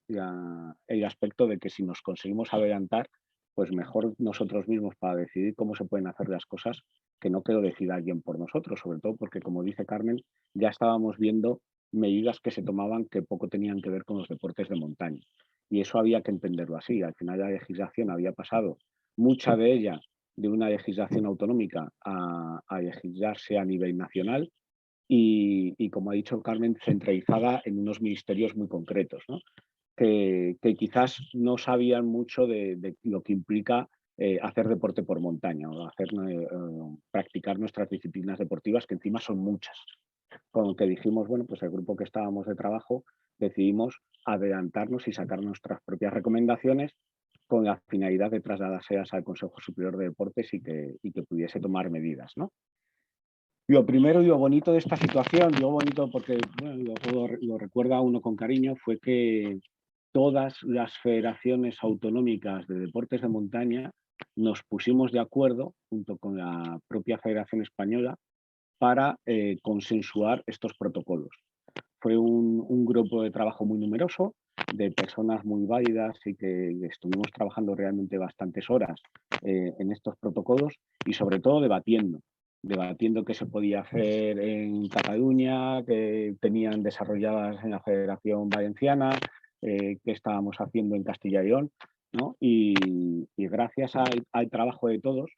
el aspecto de que si nos conseguimos adelantar, pues mejor nosotros mismos para decidir cómo se pueden hacer las cosas, que no que lo decida alguien por nosotros, sobre todo porque, como dice Carmen, ya estábamos viendo medidas que se tomaban que poco tenían que ver con los deportes de montaña. Y eso había que entenderlo así. Al final la legislación había pasado, mucha de ella, de una legislación autonómica a legislarse a nivel nacional y, como ha dicho Carmen, centralizada en unos ministerios muy concretos, ¿no? Que quizás no sabían mucho de lo que implica hacer deporte por montaña o practicar nuestras disciplinas deportivas, que encima son muchas. Con lo que dijimos, bueno, pues el grupo que estábamos de trabajo decidimos adelantarnos y sacar nuestras propias recomendaciones con la finalidad de trasladárselas al Consejo Superior de Deportes y que pudiese tomar medidas, ¿no? Lo primero y lo bonito de esta situación, lo bonito porque bueno, lo recuerda uno con cariño, fue que todas las federaciones autonómicas de deportes de montaña nos pusimos de acuerdo, junto con la propia Federación Española, para consensuar estos protocolos. Fue un grupo de trabajo muy numeroso, de personas muy válidas y que estuvimos trabajando realmente bastantes horas en estos protocolos y sobre todo debatiendo qué se podía hacer en Cataluña, que tenían desarrolladas en la Federación Valenciana, qué estábamos haciendo en Castilla y León, ¿no? Y gracias al trabajo de todos,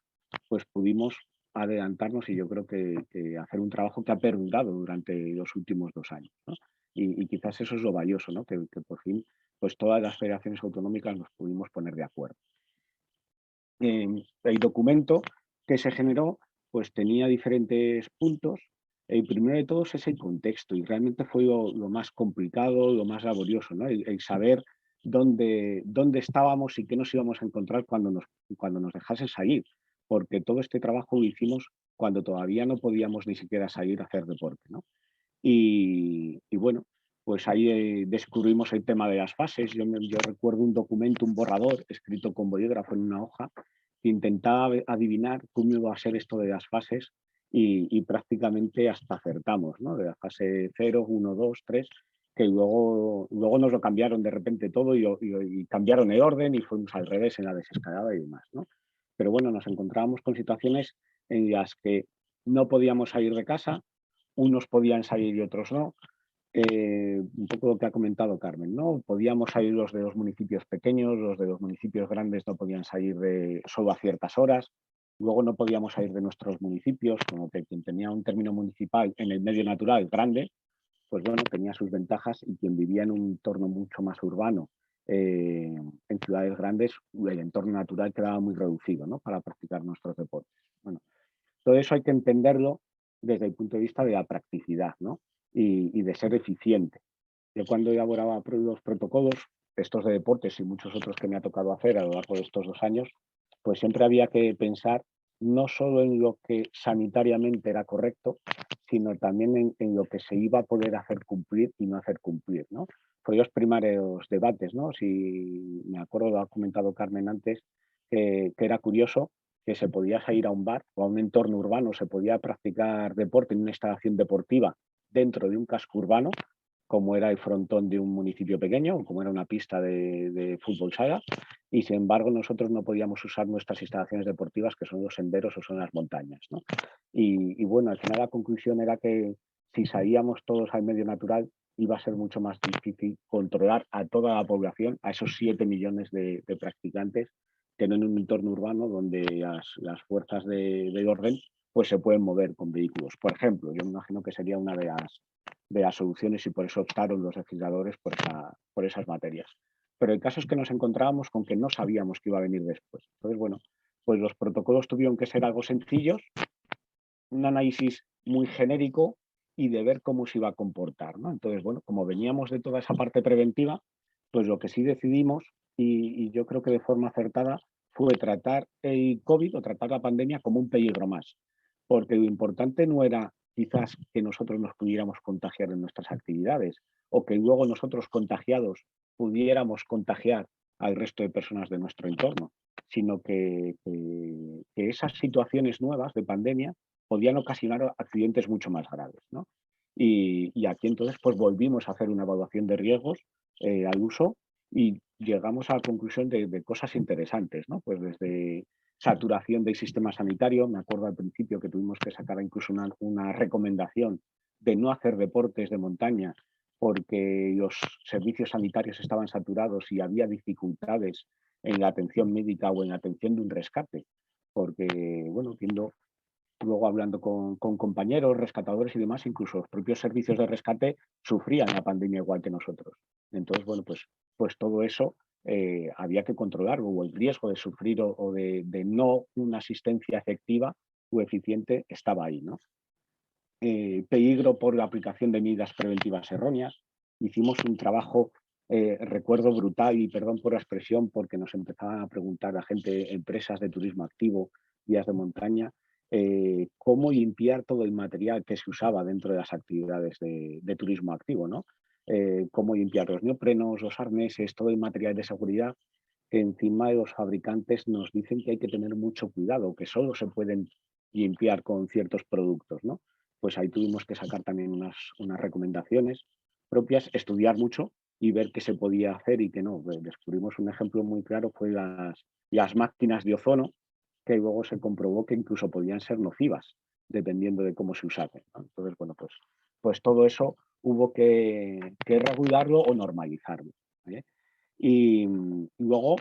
pues pudimos adelantarnos y yo creo que hacer un trabajo que ha perdurado durante los últimos 2 años, ¿no? Y quizás eso es lo valioso, ¿no? Que por fin pues todas las federaciones autonómicas nos pudimos poner de acuerdo. El documento que se generó pues tenía diferentes puntos. El primero de todos es el contexto y realmente fue lo más complicado, lo más laborioso, ¿no? El saber dónde estábamos y qué nos íbamos a encontrar cuando nos dejasen salir, porque todo este trabajo lo hicimos cuando todavía no podíamos ni siquiera salir a hacer deporte, ¿no? Y bueno, pues ahí descubrimos el tema de las fases. Yo recuerdo un documento, un borrador escrito con bolígrafo en una hoja que intentaba adivinar cómo iba a ser esto de las fases y prácticamente hasta acertamos, ¿no? De la fase 0, 1, 2, 3, que luego nos lo cambiaron de repente todo y cambiaron el orden y fuimos al revés en la desescalada y demás, ¿no? Pero bueno, nos encontrábamos con situaciones en las que no podíamos salir de casa, unos podían salir y otros no. Un poco lo que ha comentado Carmen, ¿no? Podíamos salir los de los municipios pequeños, los de los municipios grandes no podían salir solo a ciertas horas. Luego no podíamos salir de nuestros municipios, como que quien tenía un término municipal en el medio natural grande, pues bueno, tenía sus ventajas y quien vivía en un entorno mucho más urbano, en ciudades grandes, el entorno natural quedaba muy reducido, ¿no? Para practicar nuestros deportes. Bueno, todo eso hay que entenderlo desde el punto de vista de la practicidad, ¿no? Y de ser eficiente. Yo cuando elaboraba los protocolos, estos de deportes y muchos otros que me ha tocado hacer a lo largo de estos 2 años, pues siempre había que pensar no solo en lo que sanitariamente era correcto, sino también en lo que se iba a poder hacer cumplir y no hacer cumplir, ¿no? Fue los primeros debates, ¿no? Si me acuerdo, lo ha comentado Carmen antes, que era curioso que se podía ir a un bar o a un entorno urbano, se podía practicar deporte en una instalación deportiva dentro de un casco urbano, como era el frontón de un municipio pequeño, o como era una pista de fútbol sala, y sin embargo nosotros no podíamos usar nuestras instalaciones deportivas, que son los senderos o son las montañas, ¿no? Y bueno, al final la conclusión era que si salíamos todos al medio natural iba a ser mucho más difícil controlar a toda la población, a esos 7 millones de practicantes, que no en un entorno urbano donde las fuerzas de orden pues se pueden mover con vehículos. Por ejemplo, yo me imagino que sería una de las soluciones y por eso optaron los legisladores por esas materias. Pero el caso es que nos encontrábamos con que no sabíamos qué iba a venir después. Entonces, bueno, pues los protocolos tuvieron que ser algo sencillos, un análisis muy genérico y de ver cómo se iba a comportar, ¿no? Entonces, bueno, como veníamos de toda esa parte preventiva, pues lo que sí decidimos, y yo creo que de forma acertada, fue tratar el COVID o tratar la pandemia como un peligro más. Porque lo importante no era quizás que nosotros nos pudiéramos contagiar en nuestras actividades o que luego nosotros contagiados pudiéramos contagiar al resto de personas de nuestro entorno, sino que esas situaciones nuevas de pandemia podían ocasionar accidentes mucho más graves, ¿no? Y aquí entonces pues volvimos a hacer una evaluación de riesgos al uso y llegamos a la conclusión de cosas interesantes, ¿no? Pues desde saturación del sistema sanitario, me acuerdo al principio que tuvimos que sacar incluso una recomendación de no hacer deportes de montaña porque los servicios sanitarios estaban saturados y había dificultades en la atención médica o en la atención de un rescate, porque, bueno, viendo luego hablando con compañeros, rescatadores y demás, incluso los propios servicios de rescate sufrían la pandemia igual que nosotros. Entonces, bueno, pues todo eso había que controlarlo, o el riesgo de sufrir o de no una asistencia efectiva o eficiente estaba ahí, ¿no? Peligro por la aplicación de medidas preventivas erróneas. Hicimos un trabajo, recuerdo brutal, y perdón por la expresión, porque nos empezaban a preguntar la gente, empresas de turismo activo, guías de montaña, cómo limpiar todo el material que se usaba dentro de las actividades de turismo activo, ¿no? Cómo limpiar los neoprenos, los arneses, todo el material de seguridad, que encima de los fabricantes nos dicen que hay que tener mucho cuidado, que solo se pueden limpiar con ciertos productos, ¿no? Pues ahí tuvimos que sacar también unas recomendaciones propias, estudiar mucho y ver qué se podía hacer y qué no. Descubrimos un ejemplo muy claro, fue las máquinas de ozono, que luego se comprobó que incluso podían ser nocivas, dependiendo de cómo se usaban, ¿no? Entonces, bueno, pues todo eso hubo que regularlo o normalizarlo, ¿vale? Y luego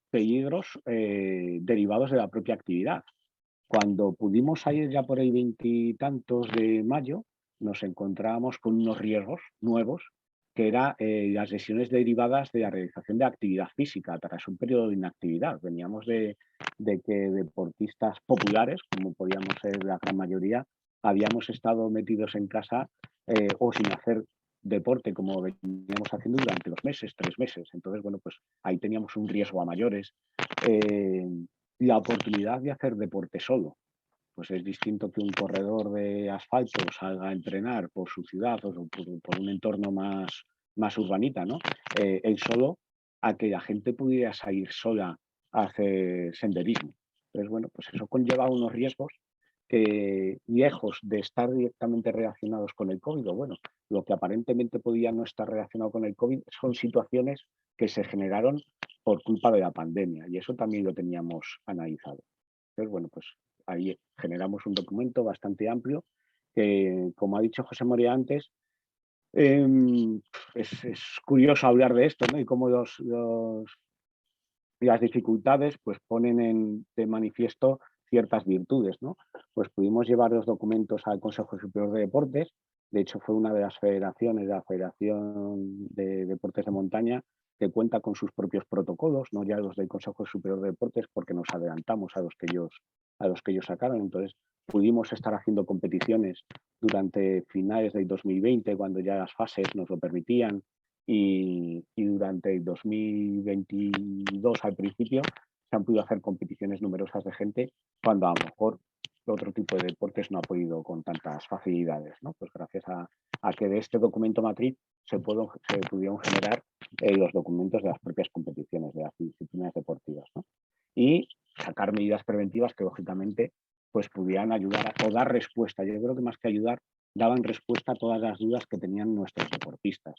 peligros derivados de la propia actividad. Cuando pudimos salir ya por el veintitantos de mayo, nos encontrábamos con unos riesgos nuevos, que eran las lesiones derivadas de la realización de actividad física tras un periodo de inactividad. Veníamos de que deportistas populares, como podíamos ser la gran mayoría, habíamos estado metidos en casa o sin hacer deporte como veníamos haciendo durante los meses, 3 meses. Entonces, bueno, pues ahí teníamos un riesgo a mayores. La oportunidad de hacer deporte solo, pues es distinto que un corredor de asfalto salga a entrenar por su ciudad o por un entorno más urbanita, ¿no? Él solo, a que la gente pudiera salir sola a hacer senderismo. Entonces, bueno, pues eso conlleva unos riesgos que, lejos de estar directamente relacionados con el COVID, o bueno, lo que aparentemente podía no estar relacionado con el COVID, son situaciones que se generaron por culpa de la pandemia, y eso también lo teníamos analizado. Entonces, bueno, pues ahí generamos un documento bastante amplio que, como ha dicho José María antes, es curioso hablar de esto, ¿no? Y cómo las dificultades pues ponen de manifiesto ciertas virtudes, ¿no? Pues pudimos llevar los documentos al Consejo Superior de Deportes. De hecho, fue una de las federaciones, la Federación de Deportes de Montaña, que cuenta con sus propios protocolos, no ya los del Consejo Superior de Deportes, porque nos adelantamos a los que ellos sacaron. Entonces, pudimos estar haciendo competiciones durante finales del 2020, cuando ya las fases nos lo permitían, y durante el 2022 al principio se han podido hacer competiciones numerosas de gente, cuando a lo mejor otro tipo de deportes no ha podido con tantas facilidades, ¿no? Pues gracias a que de este documento matriz se pudieron generar los documentos de las propias competiciones, de las disciplinas deportivas, ¿no? Y sacar medidas preventivas que lógicamente pues pudieran ayudar o dar respuesta. Yo creo que más que ayudar, daban respuesta a todas las dudas que tenían nuestros deportistas.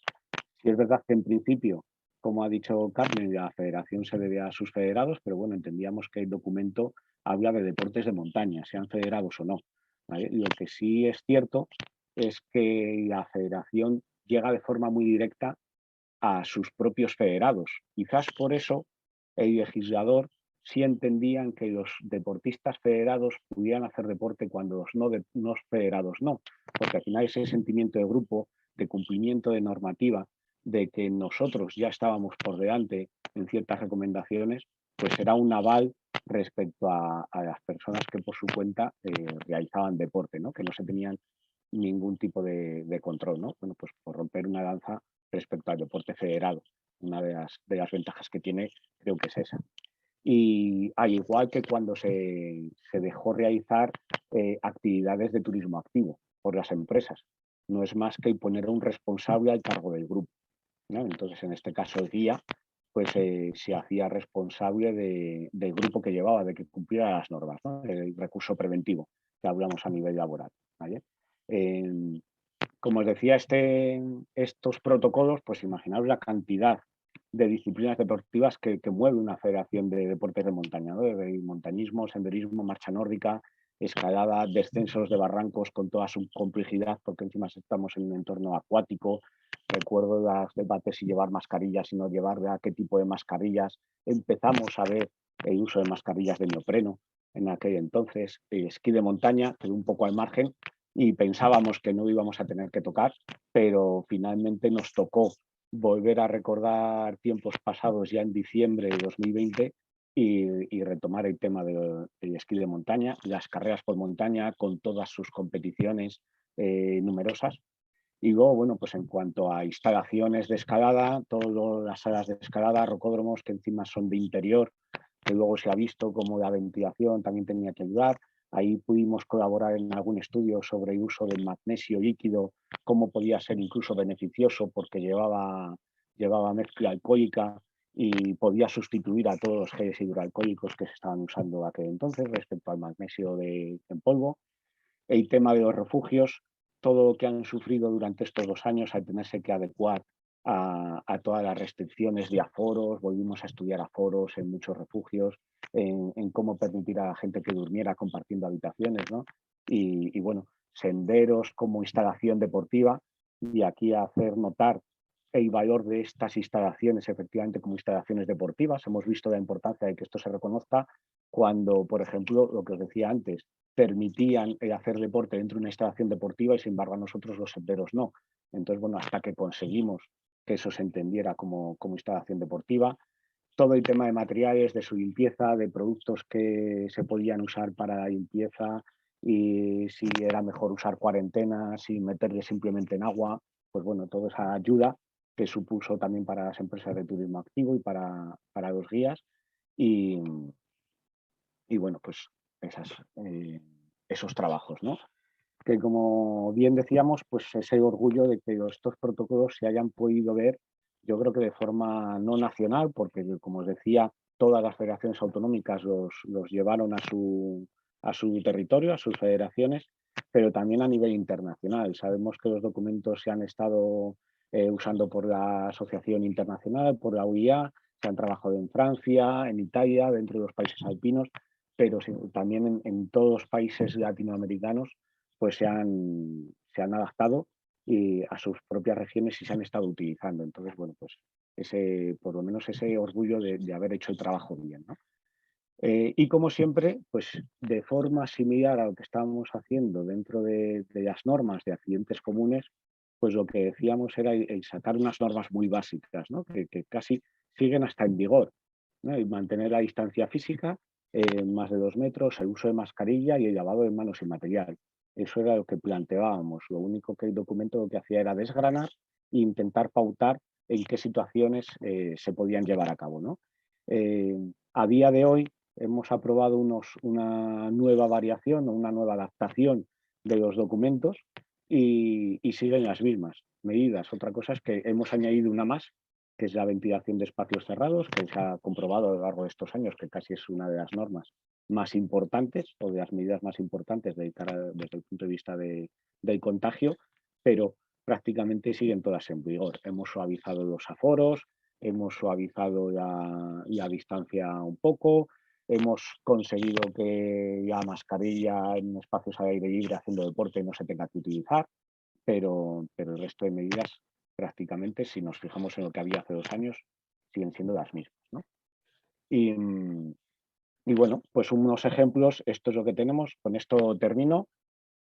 Si es verdad que en principio como ha dicho Carmen, la federación se debe a sus federados, pero bueno, entendíamos que el documento habla de deportes de montaña, sean federados o no, ¿vale? Lo que sí es cierto es que la federación llega de forma muy directa a sus propios federados. Quizás por eso el legislador sí entendían que los deportistas federados pudieran hacer deporte cuando los no federados no, porque al final ese sentimiento de grupo, de cumplimiento de normativa, de que nosotros ya estábamos por delante en ciertas recomendaciones, pues era un aval respecto a las personas que por su cuenta realizaban deporte, ¿no? Que no se tenían ningún tipo de control, ¿no? Bueno, pues por romper una lanza respecto al deporte federado. Una de las ventajas que tiene creo que es esa. Y al igual que cuando se dejó realizar actividades de turismo activo por las empresas, no es más que poner a un responsable al cargo del grupo, ¿no? Entonces, en este caso, el guía pues se hacía responsable del grupo que llevaba, de que cumpliera las normas, ¿no? El recurso preventivo que hablamos a nivel laboral, ¿vale? Como os decía, estos protocolos, pues imaginaos la cantidad de disciplinas deportivas que mueve una federación de deportes de montaña, ¿no? De montañismo, senderismo, marcha nórdica, escalada, descensos de barrancos con toda su complejidad, porque encima estamos en un entorno acuático. Recuerdo los debates si llevar mascarillas y no llevarla, qué tipo de mascarillas. Empezamos a ver el uso de mascarillas de neopreno en aquel entonces, el esquí de montaña, quedó un poco al margen, y pensábamos que no íbamos a tener que tocar, pero finalmente nos tocó volver a recordar tiempos pasados ya en diciembre de 2020 y retomar el tema del esquí de montaña, las carreras por montaña con todas sus competiciones numerosas. Y luego, bueno, pues en cuanto a instalaciones de escalada, todas las salas de escalada, rocódromos que encima son de interior, que luego se ha visto como la ventilación también tenía que ayudar. Ahí pudimos colaborar en algún estudio sobre el uso del magnesio líquido, cómo podía ser incluso beneficioso porque llevaba mezcla alcohólica y podía sustituir a todos los geles hidroalcohólicos que se estaban usando aquel entonces respecto al magnesio en polvo. El tema de los refugios, todo lo que han sufrido durante estos 2 años al tenerse que adecuar a todas las restricciones de aforos, volvimos a estudiar aforos en muchos refugios, en cómo permitir a la gente que durmiera compartiendo habitaciones, ¿no? Y bueno, senderos como instalación deportiva, y aquí hacer notar el valor de estas instalaciones efectivamente como instalaciones deportivas. Hemos visto la importancia de que esto se reconozca cuando, por ejemplo, lo que os decía antes, permitían hacer deporte dentro de una instalación deportiva y sin embargo a nosotros los senderos no. Entonces, bueno, hasta que conseguimos que eso se entendiera como instalación deportiva, todo el tema de materiales, de su limpieza, de productos que se podían usar para la limpieza y si era mejor usar cuarentenas y meterle simplemente en agua, pues bueno, toda esa ayuda que supuso también para las empresas de turismo activo y para los guías. Y, y bueno, pues esos trabajos, ¿no? Que como bien decíamos, pues ese orgullo de que estos protocolos se hayan podido ver, yo creo que de forma no nacional, porque como os decía, todas las federaciones autonómicas los llevaron a su territorio, a sus federaciones, pero también a nivel internacional. Sabemos que los documentos se han estado usando por la Asociación Internacional, por la UIA, se han trabajado en Francia, en Italia, dentro de los países alpinos, pero sí, también en todos los países latinoamericanos pues se han adaptado a sus propias regiones y se han estado utilizando. Entonces, bueno, pues por lo menos ese orgullo de haber hecho el trabajo bien, ¿no? Y como siempre, pues de forma similar a lo que estábamos haciendo dentro de las normas de accidentes comunes, pues lo que decíamos era el sacar unas normas muy básicas, ¿no? Que casi siguen hasta en vigor, ¿no? Y mantener la distancia física, más de 2 metros, el uso de mascarilla y el lavado de manos y material. Eso era lo que planteábamos. Lo único que el documento lo que hacía era desgranar e intentar pautar en qué situaciones se podían llevar a cabo, ¿no? A día de hoy hemos aprobado una nueva variación o una nueva adaptación de los documentos y siguen las mismas medidas. Otra cosa es que hemos añadido una más, que es la ventilación de espacios cerrados, que se ha comprobado a lo largo de estos años que casi es una de las normas más importantes o de las medidas más importantes desde el punto de vista del contagio, pero prácticamente siguen todas en vigor. Hemos suavizado los aforos, hemos suavizado la distancia un poco, hemos conseguido que la mascarilla en espacios al aire libre haciendo deporte no se tenga que utilizar, pero el resto de medidas prácticamente, si nos fijamos en lo que había hace 2 años, siguen siendo las mismas, ¿no? Y, y bueno, pues unos ejemplos, esto es lo que tenemos, con esto termino.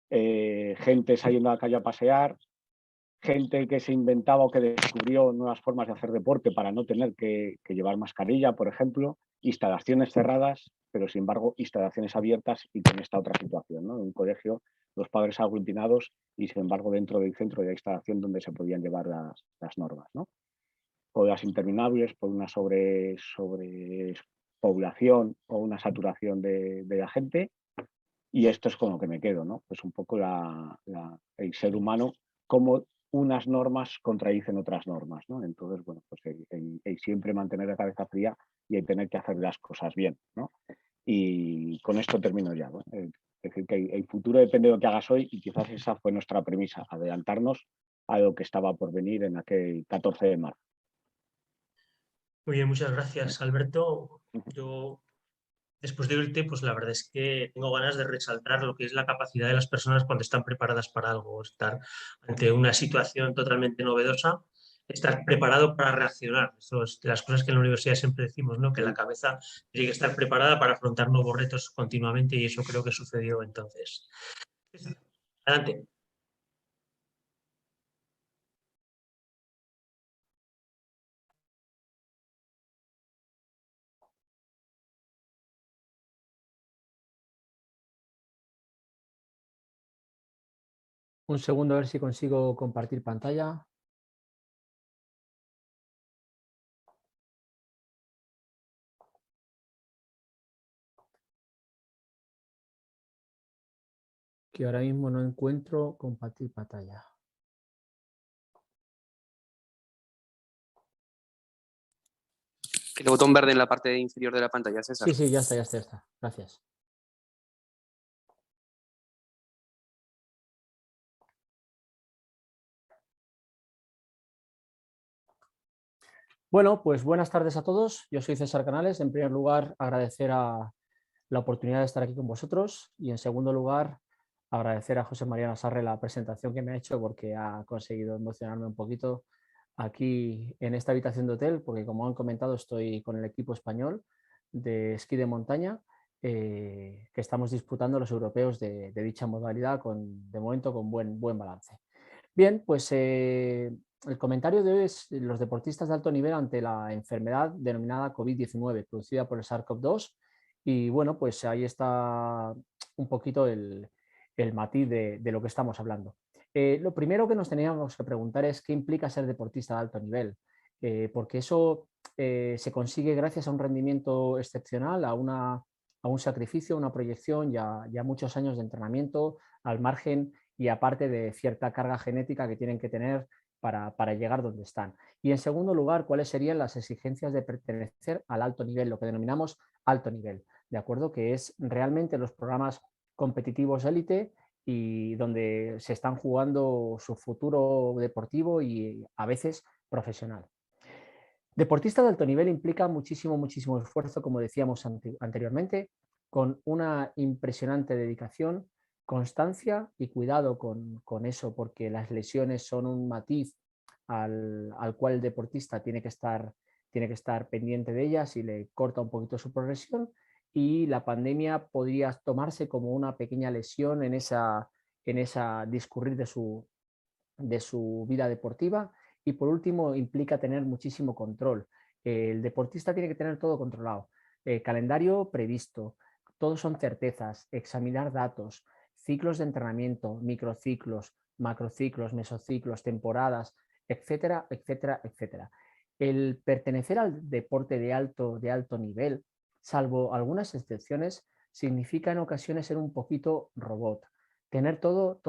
Gente saliendo a la calle a pasear, gente que se inventaba o que descubrió nuevas formas de hacer deporte para no tener que llevar mascarilla, por ejemplo, instalaciones cerradas, pero sin embargo instalaciones abiertas y con esta otra situación, ¿no? En un colegio, los padres aglutinados y sin embargo dentro del centro de la instalación donde se podían llevar las normas, ¿no? Colas interminables por una sobrepoblación o una saturación de la gente. Y esto es con lo que me quedo, ¿no? Pues un poco el ser humano, cómo unas normas contradicen otras normas, ¿no? Entonces, bueno, pues el siempre mantener la cabeza fría y el tener que hacer las cosas bien, ¿no? Y con esto termino ya, ¿no? Es decir, que el futuro depende de lo que hagas hoy y quizás esa fue nuestra premisa, adelantarnos a lo que estaba por venir en aquel 14 de marzo. Muy bien, muchas gracias, Alberto. Yo, después de oírte, pues la verdad es que tengo ganas de resaltar lo que es la capacidad de las personas cuando están preparadas para algo, estar ante una situación totalmente novedosa, estar preparado para reaccionar. Eso es de las cosas que en la universidad siempre decimos, ¿no? Que la cabeza tiene que estar preparada para afrontar nuevos retos continuamente y eso creo que sucedió entonces. Adelante. Un segundo a ver si consigo compartir pantalla. Que ahora mismo no encuentro compartir pantalla. El botón verde en la parte inferior de la pantalla, César. Sí, ya está. Gracias. Bueno, pues buenas tardes a todos. Yo soy César Canales. En primer lugar, agradecer a la oportunidad de estar aquí con vosotros y en segundo lugar, agradecer a José María Nassarre la presentación que me ha hecho porque ha conseguido emocionarme un poquito aquí en esta habitación de hotel, porque como han comentado estoy con el equipo español de esquí de montaña que estamos disputando los europeos de dicha modalidad de momento con buen balance. Bien, pues el comentario de hoy es los deportistas de alto nivel ante la enfermedad denominada COVID-19 producida por el SARS-CoV-2 y bueno, pues ahí está un poquito el matiz de lo que estamos hablando. Lo primero que nos teníamos que preguntar es qué implica ser deportista de alto nivel, porque eso se consigue gracias a un rendimiento excepcional, a un sacrificio, a una proyección y a muchos años de entrenamiento al margen y aparte de cierta carga genética que tienen que tener para llegar donde están. Y en segundo lugar, ¿cuáles serían las exigencias de pertenecer al alto nivel, lo que denominamos alto nivel? ¿De acuerdo? Que es realmente los programas competitivos élite y donde se están jugando su futuro deportivo y a veces profesional. Deportista de alto nivel implica muchísimo esfuerzo, como decíamos anteriormente, con una impresionante dedicación, constancia y cuidado con eso, porque las lesiones son un matiz al cual el deportista tiene que estar pendiente de ellas y le corta un poquito su progresión, y la pandemia podría tomarse como una pequeña lesión en esa discurrir de su vida deportiva. Y por último, implica tener muchísimo control. El deportista tiene que tener todo controlado. Calendario previsto, todos son certezas, examinar datos, ciclos de entrenamiento, microciclos, macrociclos, mesociclos, temporadas, etcétera. El pertenecer al deporte de alto nivel, salvo algunas excepciones, significa en ocasiones ser un poquito robot, tener todo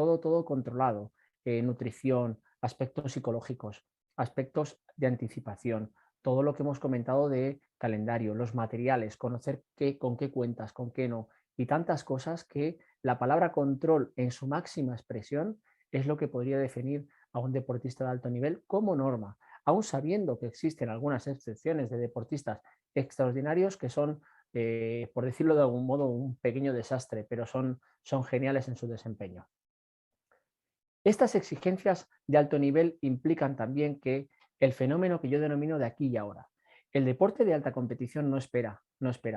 controlado, nutrición, aspectos psicológicos, aspectos de anticipación, todo lo que hemos comentado de calendario, los materiales, conocer con qué cuentas, con qué no, y tantas cosas que la palabra control en su máxima expresión es lo que podría definir a un deportista de alto nivel como norma. aún sabiendo que existen algunas excepciones de deportistas extraordinarios que son, por decirlo de algún modo, un pequeño desastre, pero son geniales en su desempeño. Estas exigencias de alto nivel implican también que el fenómeno que yo denomino de aquí y ahora. El deporte de alta competición no espera.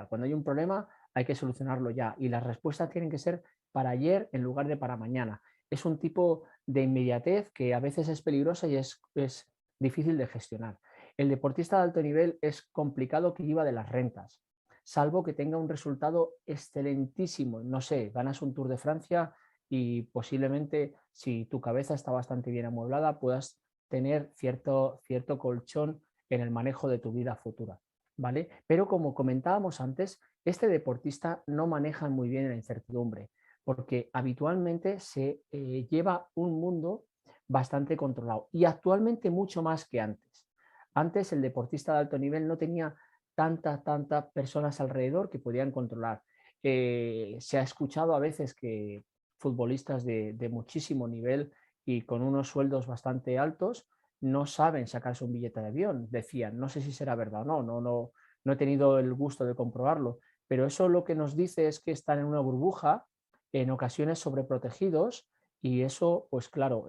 Cuando hay un problema hay que solucionarlo ya y las respuestas tienen que ser para ayer en lugar de para mañana. Es un tipo de inmediatez que a veces es peligrosa y es difícil de gestionar. El deportista de alto nivel es complicado que viva de las rentas, salvo que tenga un resultado excelentísimo. No sé, ganas un Tour de Francia y posiblemente, si tu cabeza está bastante bien amueblada, puedas tener cierto colchón en el manejo de tu vida futura, ¿vale? Pero como comentábamos antes, este deportista no maneja muy bien la incertidumbre, porque habitualmente se lleva un mundo bastante controlado y actualmente mucho más que antes. Antes el deportista de alto nivel no tenía tantas personas alrededor que podían controlar. Se ha escuchado a veces que futbolistas de muchísimo nivel y con unos sueldos bastante altos no saben sacarse un billete de avión, decían. No sé si será verdad o no he tenido el gusto de comprobarlo, pero eso lo que nos dice es que están en una burbuja, en ocasiones sobreprotegidos, y eso, pues claro,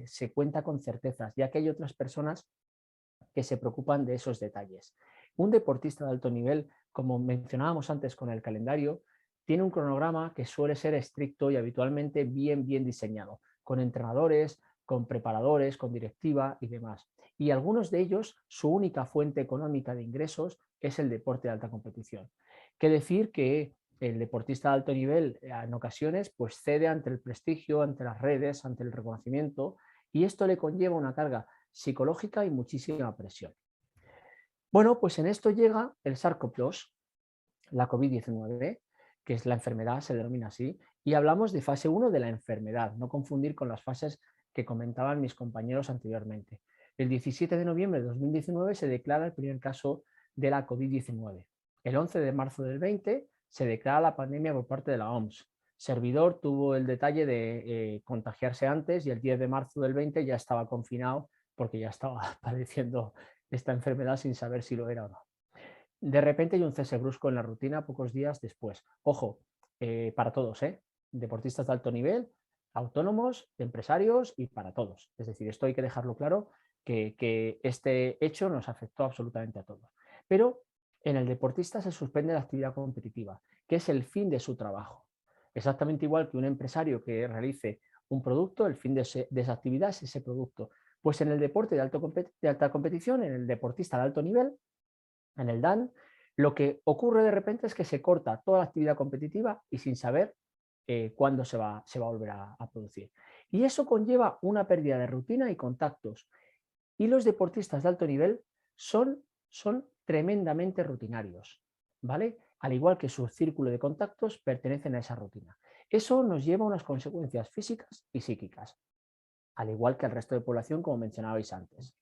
se cuenta con certezas, ya que hay otras personas que se preocupan de esos detalles. Un deportista de alto nivel, como mencionábamos antes con el calendario, tiene un cronograma que suele ser estricto y habitualmente bien diseñado, con entrenadores, con preparadores, con directiva y demás. Y algunos de ellos, su única fuente económica de ingresos es el deporte de alta competición. ¿Qué decir? Que el deportista de alto nivel en ocasiones pues cede ante el prestigio, ante las redes, ante el reconocimiento, y esto le conlleva una carga psicológica y muchísima presión. Bueno, pues en esto llega el SARS-CoV-2, la COVID-19, que es la enfermedad, se denomina así, y hablamos de fase 1 de la enfermedad, no confundir con las fases que comentaban mis compañeros anteriormente. El 17 de noviembre de 2019 se declara el primer caso de la COVID-19. El 11 de marzo del 20 se declara la pandemia por parte de la OMS. Servidor tuvo el detalle de contagiarse antes y el 10 de marzo del 20 ya estaba confinado porque ya estaba padeciendo esta enfermedad sin saber si lo era o no. De repente hay un cese brusco en la rutina pocos días después. Ojo, para todos, deportistas de alto nivel, autónomos, empresarios y para todos. Es decir, esto hay que dejarlo claro, que este hecho nos afectó absolutamente a todos. Pero en el deportista se suspende la actividad competitiva, que es el fin de su trabajo. Exactamente igual que un empresario que realice un producto, el fin de esa actividad es ese producto. Pues en el deporte de alta competición, en el deportista de alto nivel, en el DAN, lo que ocurre de repente es que se corta toda la actividad competitiva y sin saber cuándo se va a volver a producir. Y eso conlleva una pérdida de rutina y contactos. Y los deportistas de alto nivel son tremendamente rutinarios, ¿vale? Al igual que su círculo de contactos pertenecen a esa rutina. Eso nos lleva a unas consecuencias físicas y psíquicas, al igual que al resto de población, como mencionabais antes.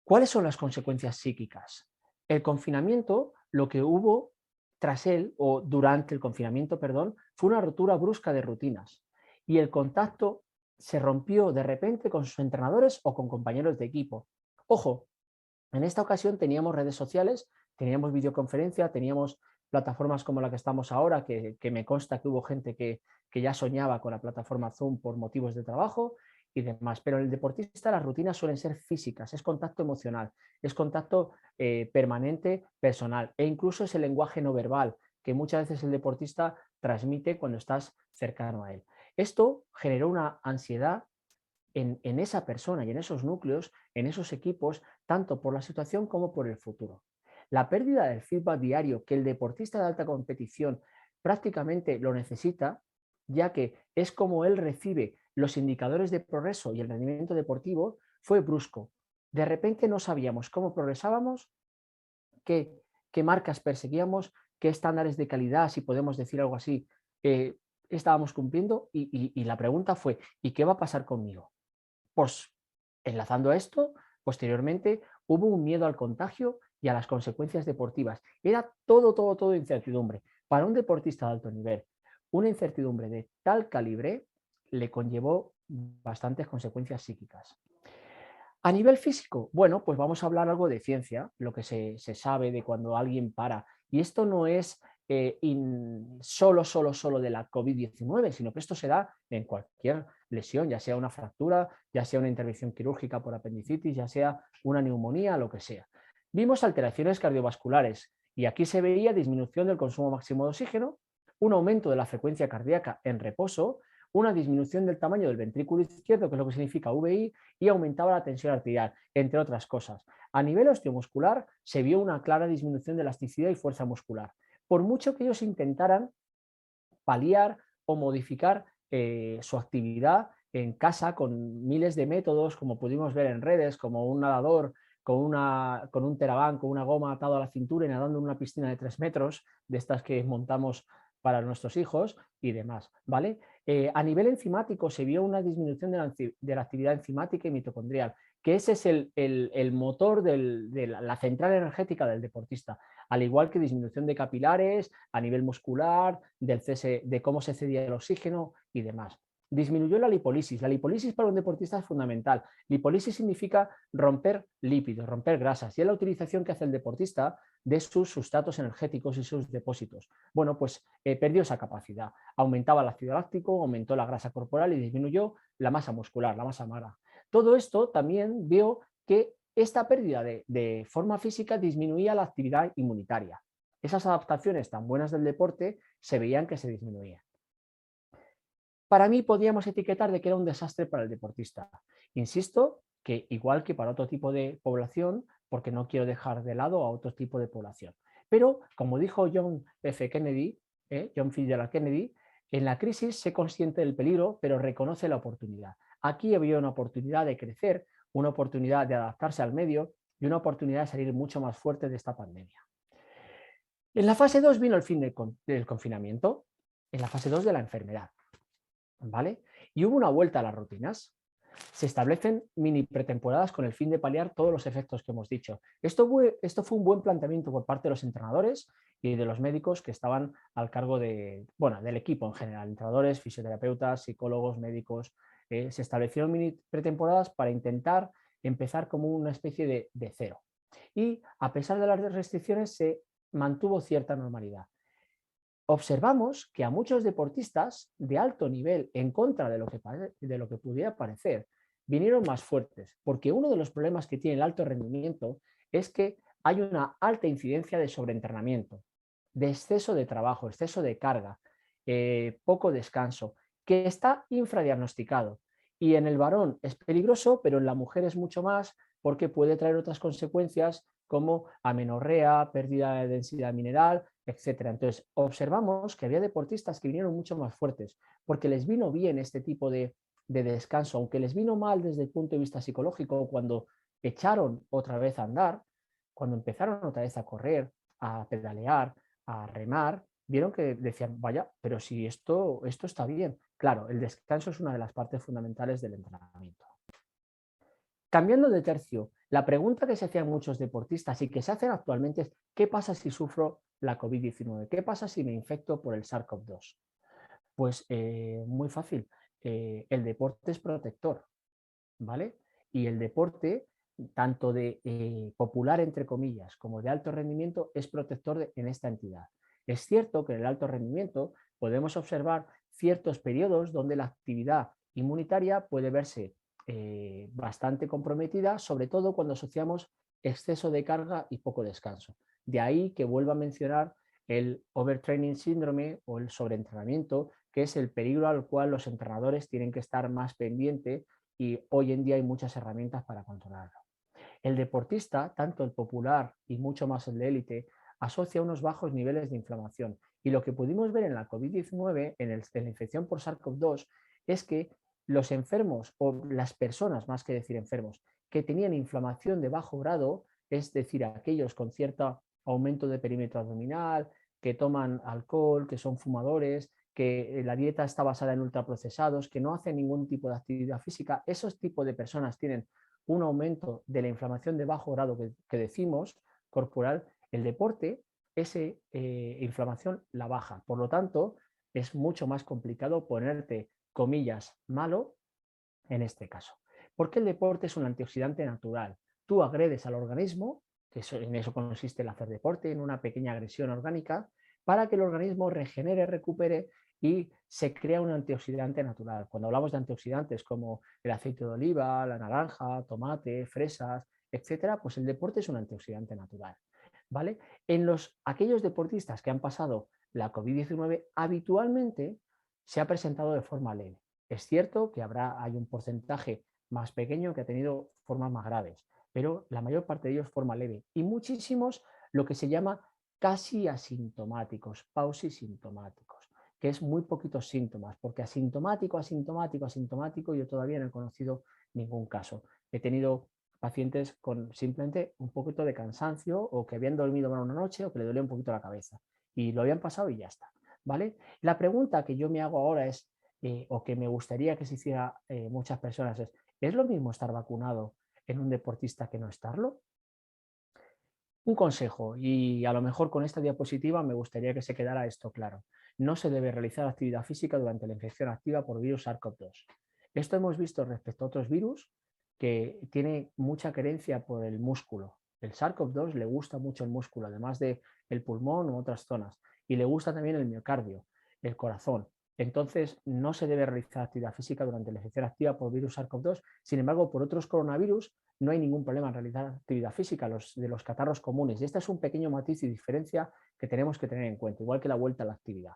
¿Cuáles son las consecuencias psíquicas? El confinamiento, lo que hubo tras él, o durante el confinamiento, perdón, fue una rotura brusca de rutinas y el contacto se rompió de repente con sus entrenadores o con compañeros de equipo. Ojo, en esta ocasión teníamos redes sociales, teníamos videoconferencia, teníamos plataformas como la que estamos ahora, que me consta que hubo gente que ya soñaba con la plataforma Zoom por motivos de trabajo y demás. Pero en el deportista las rutinas suelen ser físicas, es contacto emocional, es contacto permanente, personal, e incluso es el lenguaje no verbal que muchas veces el deportista transmite cuando estás cercano a él. Esto generó una ansiedad en esa persona y en esos núcleos, en esos equipos, tanto por la situación como por el futuro. La pérdida del feedback diario que el deportista de alta competición prácticamente lo necesita, ya que es como él recibe los indicadores de progreso y el rendimiento deportivo, fue brusco. De repente no sabíamos cómo progresábamos, qué marcas perseguíamos, qué estándares de calidad, si podemos decir algo así, estábamos cumpliendo y la pregunta fue, ¿y qué va a pasar conmigo? Pues enlazando a esto, posteriormente hubo un miedo al contagio y a las consecuencias deportivas. Era todo incertidumbre. Para un deportista de alto nivel, una incertidumbre de tal calibre le conllevó bastantes consecuencias psíquicas. A nivel físico, bueno, pues vamos a hablar algo de ciencia, lo que se sabe de cuando alguien para. Y esto no es solo de la COVID-19, sino que esto se da en cualquier lesión, ya sea una fractura, ya sea una intervención quirúrgica por apendicitis, ya sea una neumonía, lo que sea. Vimos alteraciones cardiovasculares y aquí se veía disminución del consumo máximo de oxígeno, un aumento de la frecuencia cardíaca en reposo, una disminución del tamaño del ventrículo izquierdo, que es lo que significa VI, y aumentaba la tensión arterial, entre otras cosas. A nivel osteomuscular se vio una clara disminución de elasticidad y fuerza muscular. Por mucho que ellos intentaran paliar o modificar su actividad en casa con miles de métodos, como pudimos ver en redes, como un nadador con un terabán, con una goma atado a la cintura y nadando en una piscina de 3 metros, de estas que montamos para nuestros hijos y demás, ¿vale? A nivel enzimático se vio una disminución de la actividad enzimática y mitocondrial, que ese es el motor de la central energética del deportista, al igual que disminución de capilares a nivel muscular, de cómo se cedía el oxígeno y demás. Disminuyó la lipólisis. La lipólisis para un deportista es fundamental. Lipólisis significa romper lípidos, romper grasas, y es la utilización que hace el deportista de sus sustratos energéticos y sus depósitos. Bueno, pues perdió esa capacidad. Aumentaba el ácido láctico, aumentó la grasa corporal y disminuyó la masa muscular, la masa magra. Todo esto también vio que esta pérdida de forma física disminuía la actividad inmunitaria. Esas adaptaciones tan buenas del deporte se veían que se disminuían. Para mí podríamos etiquetar de que era un desastre para el deportista. Insisto que igual que para otro tipo de población, porque no quiero dejar de lado a otro tipo de población. Pero, como dijo John F. Kennedy, John Fitzgerald Kennedy, en la crisis sé consciente del peligro, pero reconoce la oportunidad. Aquí había una oportunidad de crecer, una oportunidad de adaptarse al medio y una oportunidad de salir mucho más fuerte de esta pandemia. En la fase 2 vino el fin del confinamiento, en la fase 2 de la enfermedad, ¿vale? Y hubo una vuelta a las rutinas. Se establecen mini pretemporadas con el fin de paliar todos los efectos que hemos dicho. Esto fue un buen planteamiento por parte de los entrenadores y de los médicos que estaban al cargo del equipo en general, entrenadores, fisioterapeutas, psicólogos, médicos. Se establecieron mini pretemporadas para intentar empezar como una especie de cero. Y a pesar de las restricciones se mantuvo cierta normalidad. Observamos que a muchos deportistas de alto nivel, en contra de lo que pudiera parecer, vinieron más fuertes, porque uno de los problemas que tiene el alto rendimiento es que hay una alta incidencia de sobreentrenamiento, de exceso de trabajo, exceso de carga, poco descanso, que está infradiagnosticado. Y en el varón es peligroso, pero en la mujer es mucho más, porque puede traer otras consecuencias como amenorrea, pérdida de densidad mineral, etcétera. Entonces, observamos que había deportistas que vinieron mucho más fuertes, porque les vino bien este tipo de descanso, aunque les vino mal desde el punto de vista psicológico cuando echaron otra vez a andar, cuando empezaron otra vez a correr, a pedalear, a remar, vieron que decían, vaya, pero si esto está bien. Claro, el descanso es una de las partes fundamentales del entrenamiento. Cambiando de tercio, la pregunta que se hacían muchos deportistas y que se hacen actualmente es ¿qué pasa si sufro la COVID-19? ¿Qué pasa si me infecto por el SARS-CoV-2? Pues muy fácil, el deporte es protector, ¿vale? Y el deporte, tanto de popular, entre comillas, como de alto rendimiento, es protector en esta entidad. Es cierto que en el alto rendimiento podemos observar ciertos periodos donde la actividad inmunitaria puede verse bastante comprometida, sobre todo cuando asociamos exceso de carga y poco descanso. De ahí que vuelva a mencionar el overtraining síndrome o el sobreentrenamiento, que es el peligro al cual los entrenadores tienen que estar más pendientes y hoy en día hay muchas herramientas para controlarlo. El deportista, tanto el popular y mucho más el de élite, asocia unos bajos niveles de inflamación y lo que pudimos ver en la COVID-19, en la infección por SARS-CoV-2, es que los enfermos o las personas, más que decir enfermos, que tenían inflamación de bajo grado, es decir, aquellos con cierto aumento de perímetro abdominal, que toman alcohol, que son fumadores, que la dieta está basada en ultraprocesados, que no hacen ningún tipo de actividad física, esos tipos de personas tienen un aumento de la inflamación de bajo grado que decimos corporal. El deporte, esa inflamación la baja. Por lo tanto, es mucho más complicado ponerte comillas malo en este caso. Porque el deporte es un antioxidante natural. Tú agredes al organismo, que en eso consiste el hacer deporte, en una pequeña agresión orgánica, para que el organismo regenere, recupere y se crea un antioxidante natural. Cuando hablamos de antioxidantes como el aceite de oliva, la naranja, tomate, fresas, etcétera, pues el deporte es un antioxidante natural, ¿vale? Aquellos deportistas que han pasado la COVID-19 habitualmente se ha presentado de forma leve. Es cierto que hay un porcentaje más pequeño que ha tenido formas más graves, pero la mayor parte de ellos forma leve y muchísimos lo que se llama casi asintomáticos, pausisintomáticos, que es muy poquitos síntomas, porque asintomático yo todavía no he conocido ningún caso. He tenido pacientes con simplemente un poquito de cansancio o que habían dormido mal una noche o que le dolía un poquito la cabeza y lo habían pasado y ya está, ¿vale? La pregunta que yo me hago ahora es, o que me gustaría que se hiciera muchas personas ¿es lo mismo estar vacunado en un deportista que no estarlo? Un consejo, y a lo mejor con esta diapositiva me gustaría que se quedara esto claro. No se debe realizar actividad física durante la infección activa por virus SARS-CoV-2. Esto hemos visto respecto a otros virus que tiene mucha querencia por el músculo. El SARS-CoV-2 le gusta mucho el músculo, además del pulmón u otras zonas, y le gusta también el miocardio, el corazón. Entonces, no se debe realizar actividad física durante la infección activa por virus SARS-CoV-2. Sin embargo, por otros coronavirus no hay ningún problema en realizar actividad física, de los catarros comunes. Y este es un pequeño matiz y diferencia que tenemos que tener en cuenta, igual que la vuelta a la actividad.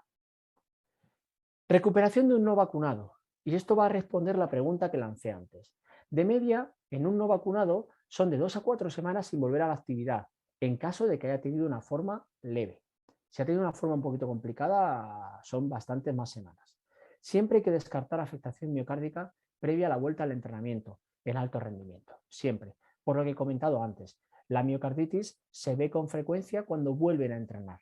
Recuperación de un no vacunado. Y esto va a responder la pregunta que lancé antes. De media, en un no vacunado son de 2 a 4 semanas sin volver a la actividad, en caso de que haya tenido una forma leve. Si ha tenido una forma un poquito complicada, son bastantes más semanas. Siempre hay que descartar afectación miocárdica previa a la vuelta al entrenamiento en alto rendimiento, siempre. Por lo que he comentado antes, la miocarditis se ve con frecuencia cuando vuelven a entrenar.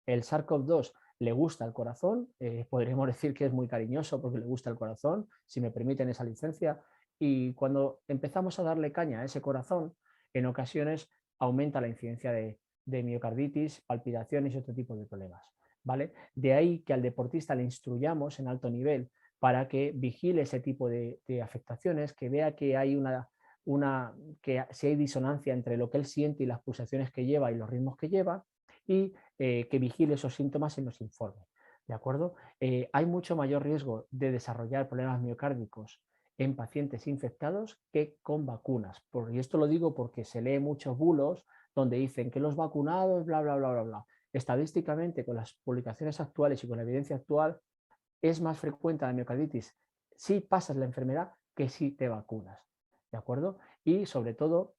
El SARS-CoV-2 le gusta el corazón, podríamos decir que es muy cariñoso porque le gusta el corazón, si me permiten esa licencia, y cuando empezamos a darle caña a ese corazón, en ocasiones aumenta la incidencia de miocarditis, palpitaciones y otro tipo de problemas, ¿vale? De ahí que al deportista le instruyamos en alto nivel para que vigile ese tipo de afectaciones, que vea que hay que si hay disonancia entre lo que él siente y las pulsaciones que lleva y los ritmos que lleva, y que vigile esos síntomas y nos informe, ¿de acuerdo? Hay mucho mayor riesgo de desarrollar problemas miocárdicos en pacientes infectados que con vacunas. Y esto lo digo porque se lee muchos bulos donde dicen que los vacunados, bla, bla, bla, bla, bla. Estadísticamente, con las publicaciones actuales y con la evidencia actual, es más frecuente la miocarditis si pasas la enfermedad que si te vacunas, ¿de acuerdo? Y sobre todo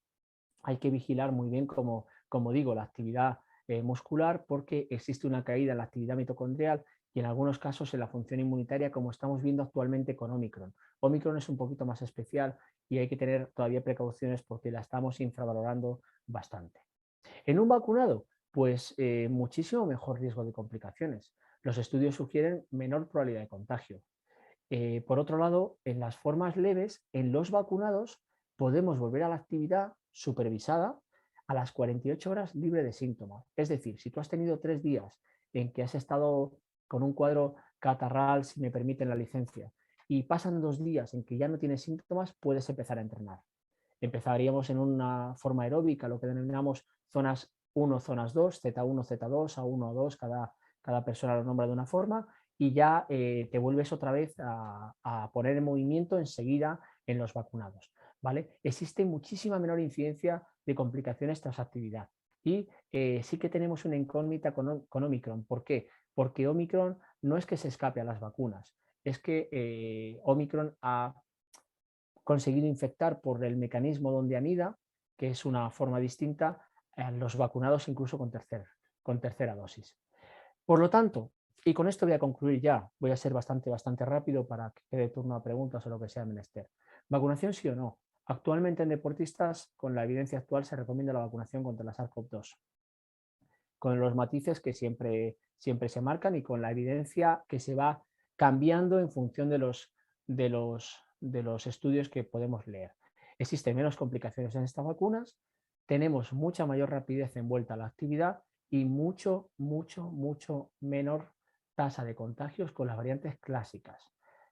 hay que vigilar muy bien, como digo, la actividad muscular, porque existe una caída en la actividad mitocondrial y en algunos casos en la función inmunitaria, como estamos viendo actualmente con Omicron. Omicron es un poquito más especial y hay que tener todavía precauciones porque la estamos infravalorando bastante. En un vacunado, pues muchísimo mejor riesgo de complicaciones. Los estudios sugieren menor probabilidad de contagio. Por otro lado, en las formas leves, en los vacunados, podemos volver a la actividad supervisada a las 48 horas libre de síntomas. Es decir, si tú has tenido 3 días en que has estado con un cuadro catarral, si me permiten la licencia, y pasan 2 días en que ya no tienes síntomas, puedes empezar a entrenar. Empezaríamos en una forma aeróbica, lo que denominamos zonas 1, zonas 2, Z1, Z2, A1, A2, cada persona lo nombra de una forma, y ya te vuelves otra vez a poner en movimiento enseguida en los vacunados, ¿vale? Existe muchísima menor incidencia de complicaciones tras actividad. Y sí que tenemos una incógnita con Omicron. ¿Por qué? Porque Omicron no es que se escape a las vacunas, es que Omicron ha conseguido infectar por el mecanismo donde anida, que es una forma distinta, a los vacunados incluso con tercera dosis. Por lo tanto, y con esto voy a concluir ya, voy a ser bastante rápido para que quede turno a preguntas o lo que sea menester. ¿Vacunación sí o no? Actualmente en deportistas, con la evidencia actual, se recomienda la vacunación contra la SARS-CoV-2, con los matices que siempre se marcan y con la evidencia que se va cambiando en función de los estudios que podemos leer. Existen menos complicaciones en estas vacunas, tenemos mucha mayor rapidez en vuelta a la actividad y mucho menor tasa de contagios con las variantes clásicas.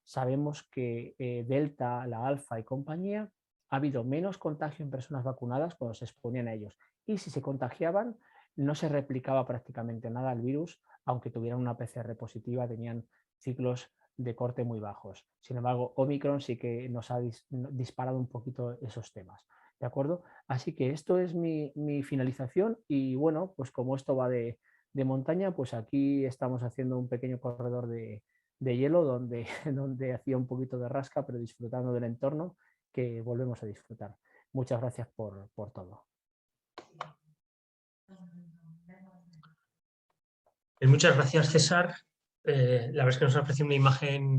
sabemos que Delta, la Alfa y compañía, ha habido menos contagio en personas vacunadas cuando se exponían a ellos. Y si se contagiaban, no se replicaba prácticamente nada el virus, aunque tuvieran una PCR positiva, tenían ciclos de corte muy bajos. Sin embargo, Omicron sí que nos ha disparado un poquito esos temas. ¿De acuerdo? Así que esto es mi finalización y bueno, pues como esto va de montaña, pues aquí estamos haciendo un pequeño corredor de hielo donde hacía un poquito de rasca, pero disfrutando del entorno que volvemos a disfrutar. Muchas gracias por todo. Muchas gracias, César. La verdad es que nos ha ofrecido una imagen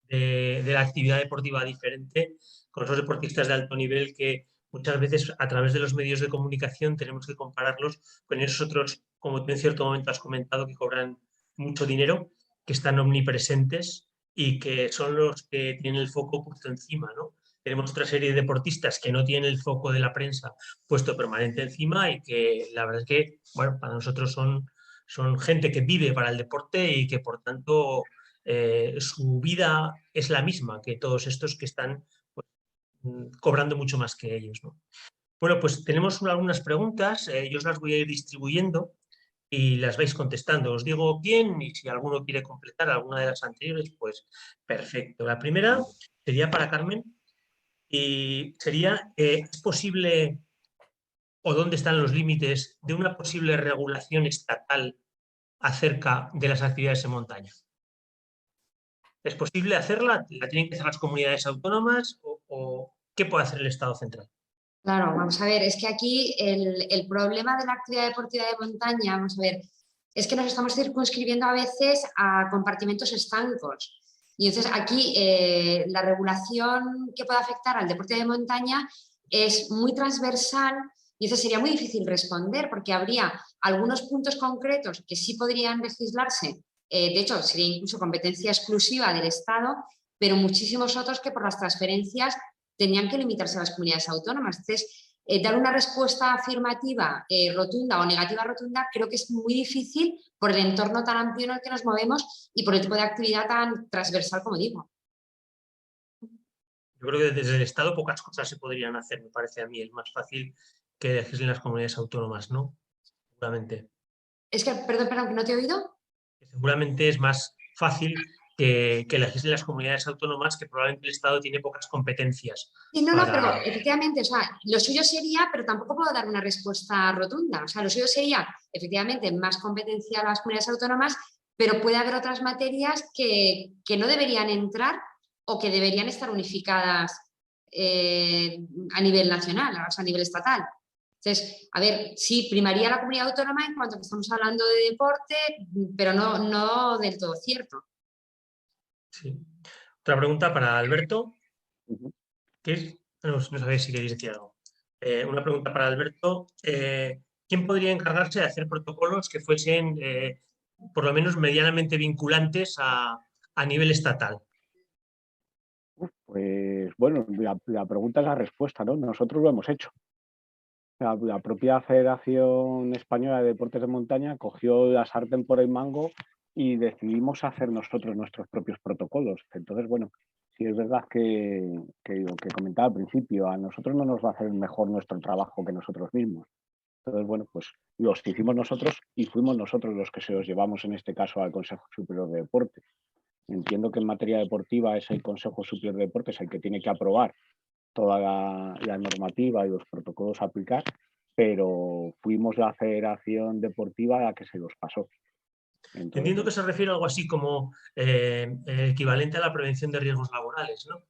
de la actividad deportiva diferente, con esos deportistas de alto nivel que muchas veces a través de los medios de comunicación tenemos que compararlos con esos otros, como tú en cierto momento has comentado, que cobran mucho dinero, que están omnipresentes y que son los que tienen el foco puesto encima, ¿no? Tenemos otra serie de deportistas que no tienen el foco de la prensa puesto permanente encima y que la verdad es que, bueno, para nosotros son gente que vive para el deporte y que por tanto su vida es la misma que todos estos que están pues, cobrando mucho más que ellos, ¿no? Bueno, pues tenemos algunas preguntas, yo os las voy a ir distribuyendo y las vais contestando. Os digo quién y si alguno quiere completar alguna de las anteriores, pues perfecto. La primera sería para Carmen y sería, ¿es posible o dónde están los límites de una posible regulación estatal acerca de las actividades en montaña? ¿Es posible hacerla? ¿La tienen que hacer las comunidades autónomas o qué puede hacer el Estado central? Claro, vamos a ver, es que aquí el problema de la actividad deportiva de montaña, vamos a ver, es que nos estamos circunscribiendo a veces a compartimentos estancos. Y entonces aquí la regulación que puede afectar al deporte de montaña es muy transversal y entonces sería muy difícil responder porque habría algunos puntos concretos que sí podrían legislarse, de hecho sería incluso competencia exclusiva del Estado, pero muchísimos otros que por las transferencias tenían que limitarse a las comunidades autónomas. Entonces, dar una respuesta afirmativa rotunda o negativa rotunda creo que es muy difícil por el entorno tan amplio en el que nos movemos y por el tipo de actividad tan transversal como digo. Yo creo que desde el Estado pocas cosas se podrían hacer, me parece a mí. Es más fácil que legislen las comunidades autónomas, ¿no? Seguramente. Es que, perdón, que no te he oído. Seguramente es más fácil que legislen las comunidades autónomas, que probablemente el Estado tiene pocas competencias. Sí, no, para... pero efectivamente, o sea, lo suyo sería, pero tampoco puedo dar una respuesta rotunda. O sea, lo suyo sería, efectivamente, más competencia a las comunidades autónomas, pero puede haber otras materias que no deberían entrar o que deberían estar unificadas a nivel nacional, o sea, a nivel estatal. Entonces, a ver, sí, primaría la comunidad autónoma en cuanto que estamos hablando de deporte, pero no del todo cierto. Sí. Otra pregunta para Alberto. Uh-huh. No sabéis si queréis decir algo. Una pregunta para Alberto. ¿Quién podría encargarse de hacer protocolos que fuesen por lo menos medianamente vinculantes a nivel estatal? Pues bueno, la pregunta es la respuesta, ¿no? Nosotros lo hemos hecho. La propia Federación Española de Deportes de Montaña cogió la sartén por el mango y decidimos hacer nosotros nuestros propios protocolos. Entonces, bueno, sí es verdad que lo que comentaba al principio, a nosotros no nos va a hacer mejor nuestro trabajo que nosotros mismos. Entonces, bueno, pues los hicimos nosotros y fuimos nosotros los que se los llevamos en este caso al Consejo Superior de Deportes. Entiendo que en materia deportiva es el Consejo Superior de Deportes el que tiene que aprobar toda la normativa y los protocolos a aplicar, pero fuimos la federación deportiva a la que se los pasó. Entonces, entiendo que se refiere a algo así como equivalente a la prevención de riesgos laborales, ¿no?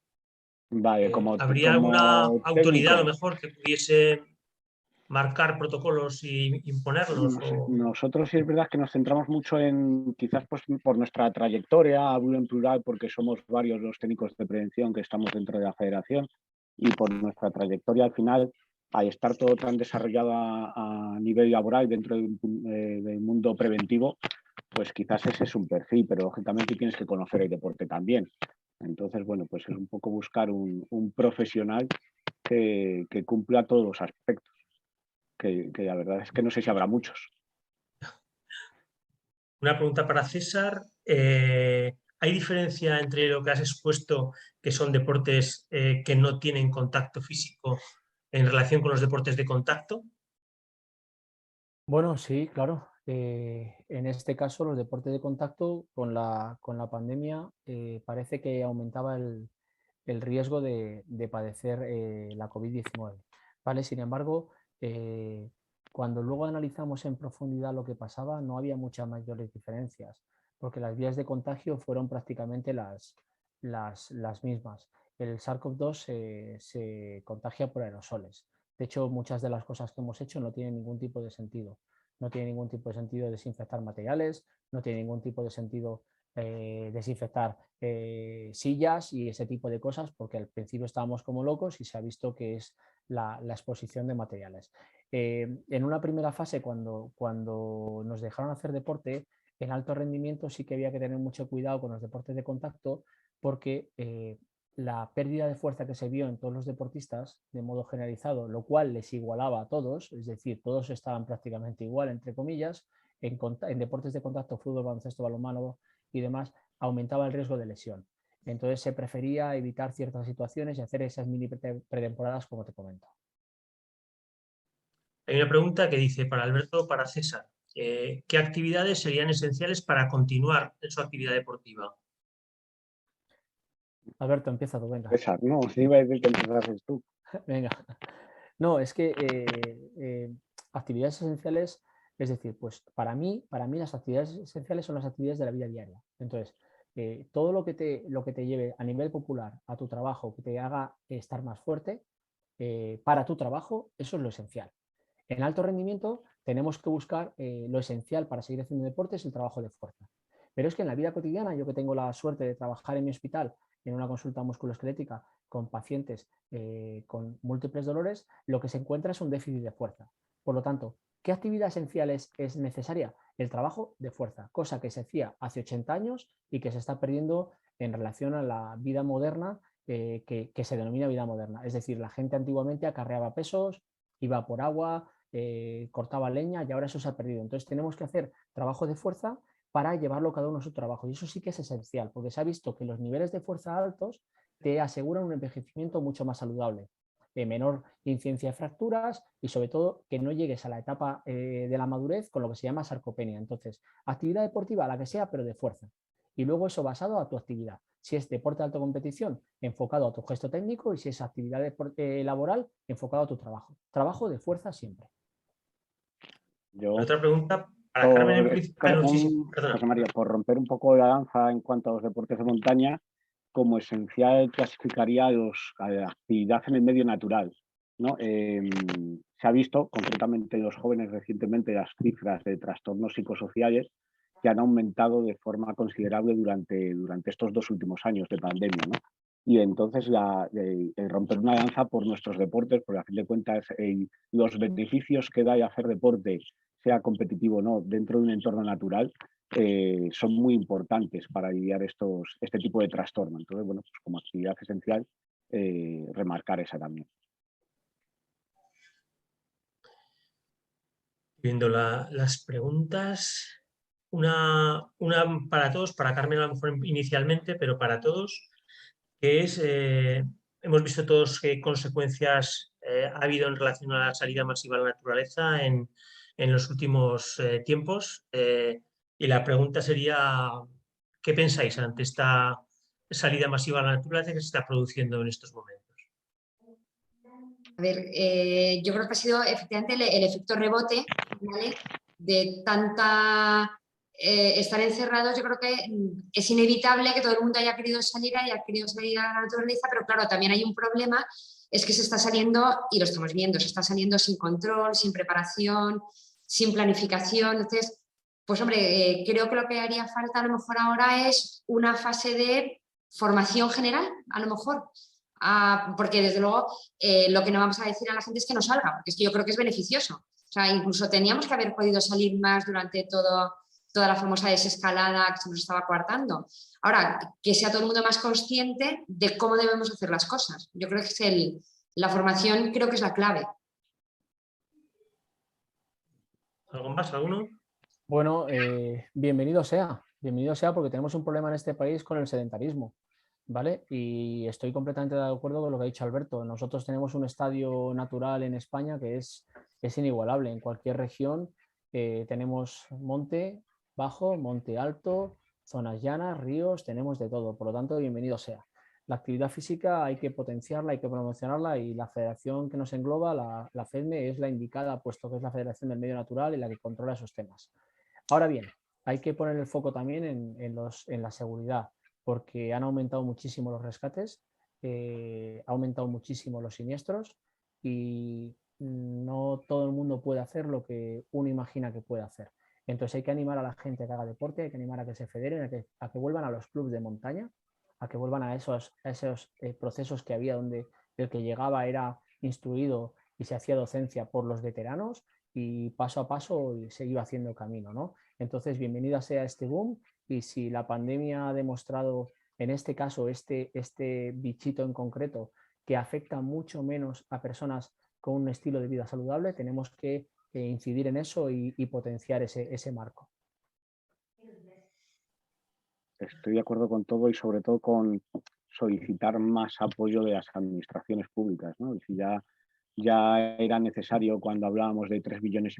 Vale, ¿Habría como alguna autoridad a lo técnico, mejor que pudiese marcar protocolos y imponerlos? nosotros sí es verdad que nos centramos mucho en, quizás pues por nuestra trayectoria, hablo en plural porque somos varios los técnicos de prevención que estamos dentro de la federación, y por nuestra trayectoria al final, al estar todo tan desarrollado a nivel laboral dentro del mundo preventivo, pues quizás ese es un perfil, pero lógicamente tienes que conocer el deporte también. Entonces, bueno, pues es un poco buscar un profesional que cumpla todos los aspectos, que la verdad es que no sé si habrá muchos. Una pregunta para César. ¿Hay diferencia entre lo que has expuesto, que son deportes que no tienen contacto físico, en relación con los deportes de contacto? Bueno, sí, claro. En este caso, los deportes de contacto con la pandemia parece que aumentaba el riesgo de padecer la COVID-19. ¿Vale? Sin embargo, cuando luego analizamos en profundidad lo que pasaba, no había muchas mayores diferencias, porque las vías de contagio fueron prácticamente las mismas. El SARS-CoV-2 se contagia por aerosoles. De hecho, muchas de las cosas que hemos hecho no tienen ningún tipo de sentido. No tiene ningún tipo de sentido desinfectar materiales, no tiene ningún tipo de sentido desinfectar sillas y ese tipo de cosas, porque al principio estábamos como locos y se ha visto que es la exposición de materiales. En una primera fase, cuando nos dejaron hacer deporte, en alto rendimiento sí que había que tener mucho cuidado con los deportes de contacto, porque la pérdida de fuerza que se vio en todos los deportistas de modo generalizado, lo cual les igualaba a todos, es decir, todos estaban prácticamente igual, entre comillas, en deportes de contacto, fútbol, baloncesto, balonmano y demás, aumentaba el riesgo de lesión. Entonces se prefería evitar ciertas situaciones y hacer esas mini pretemporadas como te comento. Hay una pregunta que dice, para Alberto o para César, ¿qué actividades serían esenciales para continuar en su actividad deportiva? Alberto, empieza tú, venga. César, no, iba a decir que empezases tú. Venga. No, es que actividades esenciales, es decir, pues para mí las actividades esenciales son las actividades de la vida diaria. Entonces, todo lo que te lleve a nivel popular a tu trabajo, que te haga estar más fuerte para tu trabajo, eso es lo esencial. En alto rendimiento tenemos que buscar lo esencial para seguir haciendo deporte, es el trabajo de fuerza. Pero es que en la vida cotidiana, yo que tengo la suerte de trabajar en mi hospital en una consulta musculoesquelética con pacientes con múltiples dolores, lo que se encuentra es un déficit de fuerza. Por lo tanto, ¿qué actividad esencial es necesaria? El trabajo de fuerza, cosa que se hacía hace 80 años y que se está perdiendo en relación a la vida moderna, que se denomina vida moderna. Es decir, la gente antiguamente acarreaba pesos, iba por agua, cortaba leña y ahora eso se ha perdido. Entonces tenemos que hacer trabajo de fuerza para llevarlo cada uno a su trabajo. Y eso sí que es esencial, porque se ha visto que los niveles de fuerza altos te aseguran un envejecimiento mucho más saludable, menor incidencia de fracturas y sobre todo que no llegues a la etapa de la madurez con lo que se llama sarcopenia. Entonces, actividad deportiva, la que sea, pero de fuerza. Y luego eso basado a tu actividad. Si es deporte de alta competición, enfocado a tu gesto técnico, y si es actividad laboral, enfocado a tu trabajo. Trabajo de fuerza siempre. Otra pregunta para Carmen. José María, por romper un poco la danza en cuanto a los deportes de montaña, como esencial clasificaría la actividad en el medio natural, ¿no? Se ha visto, concretamente en los jóvenes recientemente, las cifras de trastornos psicosociales que han aumentado de forma considerable durante estos 2 últimos años de pandemia, ¿no? Y entonces el romper una danza por nuestros deportes, porque a fin de cuentas los beneficios que da el hacer deporte, sea competitivo o no, dentro de un entorno natural, son muy importantes para aliviar este tipo de trastorno. Entonces, bueno, pues como actividad esencial, remarcar esa también. Viendo las preguntas, una para todos, para Carmen a lo mejor inicialmente, pero para todos, que es, hemos visto todos qué consecuencias ha habido en relación a la salida masiva a la naturaleza en los últimos tiempos. Y la pregunta sería, ¿qué pensáis ante esta salida masiva a la naturaleza que se está produciendo en estos momentos? A ver, yo creo que ha sido efectivamente el efecto rebote, ¿vale? De tanta estar encerrados. Yo creo que es inevitable que todo el mundo haya querido salir a la naturaleza, pero claro, también hay un problema, es que se está saliendo, y lo estamos viendo, se está saliendo sin control, sin preparación, sin planificación. Entonces, pues hombre, creo que lo que haría falta a lo mejor ahora es una fase de formación general, a lo mejor. Porque desde luego lo que no vamos a decir a la gente es que no salga, porque es que yo creo que es beneficioso. O sea, incluso teníamos que haber podido salir más durante toda la famosa desescalada que se nos estaba coartando. Ahora, que sea todo el mundo más consciente de cómo debemos hacer las cosas. Yo creo que es la formación, creo que es la clave. ¿Algo más? ¿Alguno? Bueno, bienvenido sea Bienvenido sea, porque tenemos un problema en este país con el sedentarismo, ¿vale? Y estoy completamente de acuerdo con lo que ha dicho Alberto. Nosotros tenemos un estadio natural en España que es inigualable. En cualquier región tenemos monte bajo, monte alto, zonas llanas, ríos, tenemos de todo. Por lo tanto, bienvenido sea. La actividad física hay que potenciarla, hay que promocionarla, y la federación que nos engloba, la FEDME, es la indicada, puesto que es la Federación del Medio Natural y la que controla esos temas. Ahora bien, hay que poner el foco también en la seguridad, porque han aumentado muchísimo los rescates, ha aumentado muchísimo los siniestros, y no todo el mundo puede hacer lo que uno imagina que puede hacer. Entonces hay que animar a la gente a que haga deporte, hay que animar a que se federen, a que vuelvan a los clubes de montaña, a que vuelvan a esos procesos que había, donde el que llegaba era instruido y se hacía docencia por los veteranos, y paso a paso se iba haciendo camino, ¿no? Entonces, bienvenida sea este boom, y si la pandemia ha demostrado, en este caso, este bichito en concreto, que afecta mucho menos a personas con un estilo de vida saludable, tenemos que incidir en eso y potenciar ese marco. Estoy de acuerdo con todo, y sobre todo con solicitar más apoyo de las administraciones públicas, ¿no? Y si ya era necesario cuando hablábamos de 3,5 millones,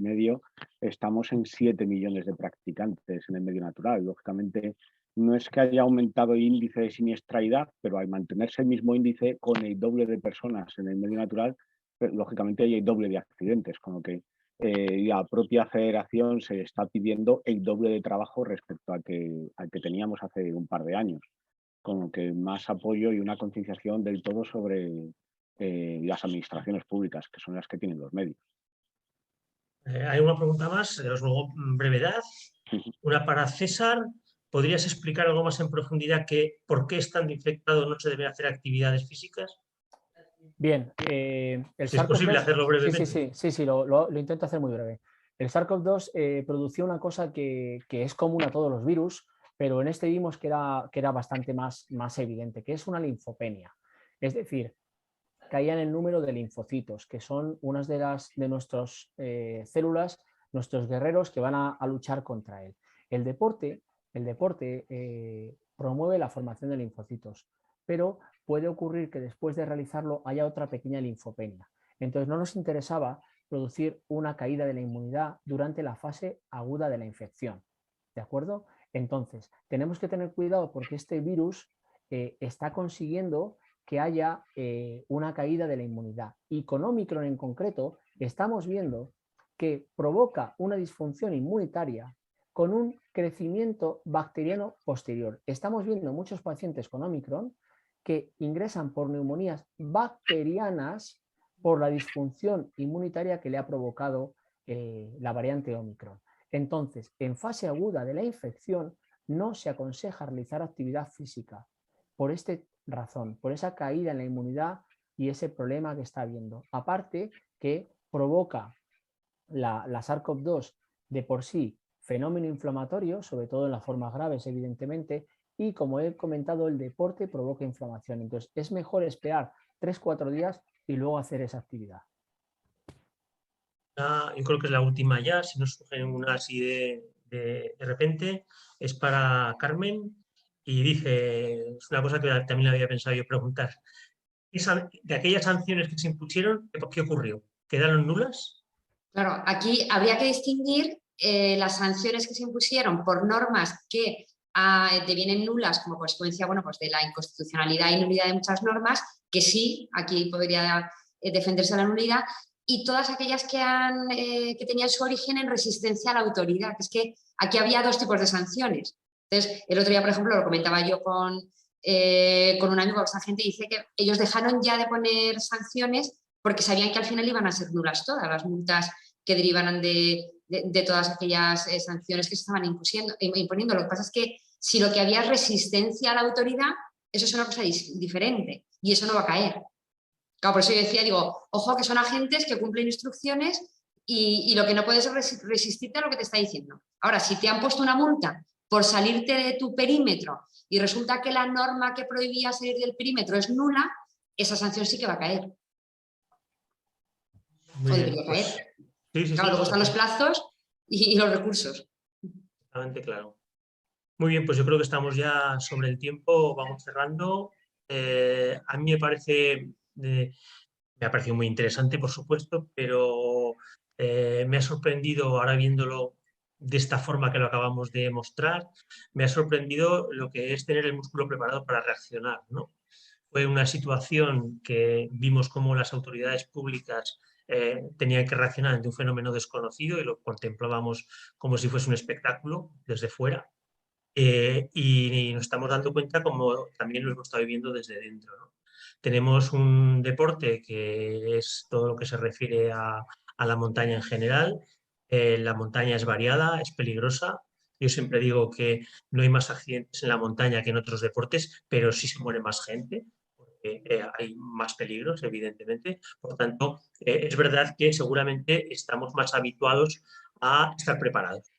estamos en 7 millones de practicantes en el medio natural. Lógicamente, no es que haya aumentado el índice de siniestralidad, pero al mantenerse el mismo índice con el doble de personas en el medio natural, lógicamente hay el doble de accidentes, con lo que la propia federación se está pidiendo el doble de trabajo respecto al que teníamos hace un par de años, con lo que más apoyo y una concienciación del todo sobre las administraciones públicas, que son las que tienen los medios. Hay una pregunta más, os ruego brevedad. Una para César. ¿Podrías explicar algo más en profundidad que por qué estando infectado no se deben hacer actividades físicas? Bien, Si es posible hacerlo brevemente. Sí, lo intento hacer muy breve. El SARS-CoV-2 producía una cosa que es común a todos los virus, pero en este vimos que era bastante más evidente, que es una linfopenia. Es decir, caía en el número de linfocitos, que son unas de nuestras células, nuestros guerreros que van a luchar contra él. El deporte promueve la formación de linfocitos, pero puede ocurrir que después de realizarlo haya otra pequeña linfopenia. Entonces no nos interesaba producir una caída de la inmunidad durante la fase aguda de la infección. ¿De acuerdo? Entonces, tenemos que tener cuidado, porque este virus está consiguiendo que haya una caída de la inmunidad. Y con Omicron en concreto estamos viendo que provoca una disfunción inmunitaria con un crecimiento bacteriano posterior. Estamos viendo muchos pacientes con Omicron que ingresan por neumonías bacterianas por la disfunción inmunitaria que le ha provocado la variante Omicron. Entonces, en fase aguda de la infección no se aconseja realizar actividad física por esta razón, por esa caída en la inmunidad y ese problema que está habiendo. Aparte que provoca la SARS-CoV-2 de por sí fenómeno inflamatorio, sobre todo en las formas graves, evidentemente, y como he comentado, el deporte provoca inflamación. Entonces es mejor esperar 3-4 días y luego hacer esa actividad. Yo creo que es la última ya, si no surge ninguna así de repente, es para Carmen, y dice, es una cosa que también había pensado yo preguntar. De aquellas sanciones que se impusieron, ¿qué ocurrió? ¿Quedaron nulas? Claro, aquí habría que distinguir las sanciones que se impusieron por normas que devienen nulas como consecuencia, bueno, pues de la inconstitucionalidad y nulidad de muchas normas, que sí, aquí podría defenderse la nulidad, y todas aquellas que tenían su origen en resistencia a la autoridad, que es que aquí había dos tipos de sanciones. Entonces, el otro día, por ejemplo, lo comentaba yo con un amigo, que esta gente dice que ellos dejaron ya de poner sanciones porque sabían que al final iban a ser nulas todas las multas que derivaran de todas aquellas sanciones que se estaban imponiendo. Lo que pasa es que si lo que había es resistencia a la autoridad, eso es una cosa diferente y eso no va a caer. Claro, por eso yo decía, digo, ojo que son agentes que cumplen instrucciones y lo que no puedes es resistirte a lo que te está diciendo. Ahora, si te han puesto una multa por salirte de tu perímetro y resulta que la norma que prohibía salir del perímetro es nula, esa sanción sí que va a caer. O debería caer. Sí, claro, luego están los plazos y los recursos. Totalmente claro. Muy bien, pues yo creo que estamos ya sobre el tiempo, vamos cerrando. A mí me ha parecido muy interesante, por supuesto, pero me ha sorprendido, ahora viéndolo de esta forma que lo acabamos de mostrar, me ha sorprendido lo que es tener el músculo preparado para reaccionar, ¿no? Fue una situación que vimos cómo las autoridades públicas tenían que reaccionar ante un fenómeno desconocido y lo contemplábamos como si fuese un espectáculo desde fuera. Y nos estamos dando cuenta como también lo hemos estado viviendo desde dentro, ¿no? Tenemos un deporte que es todo lo que se refiere a la montaña en general. La montaña es variada, es peligrosa. Yo siempre digo que no hay más accidentes en la montaña que en otros deportes, pero sí se muere más gente, porque hay más peligros, evidentemente. Por tanto, es verdad que seguramente estamos más habituados a estar preparados.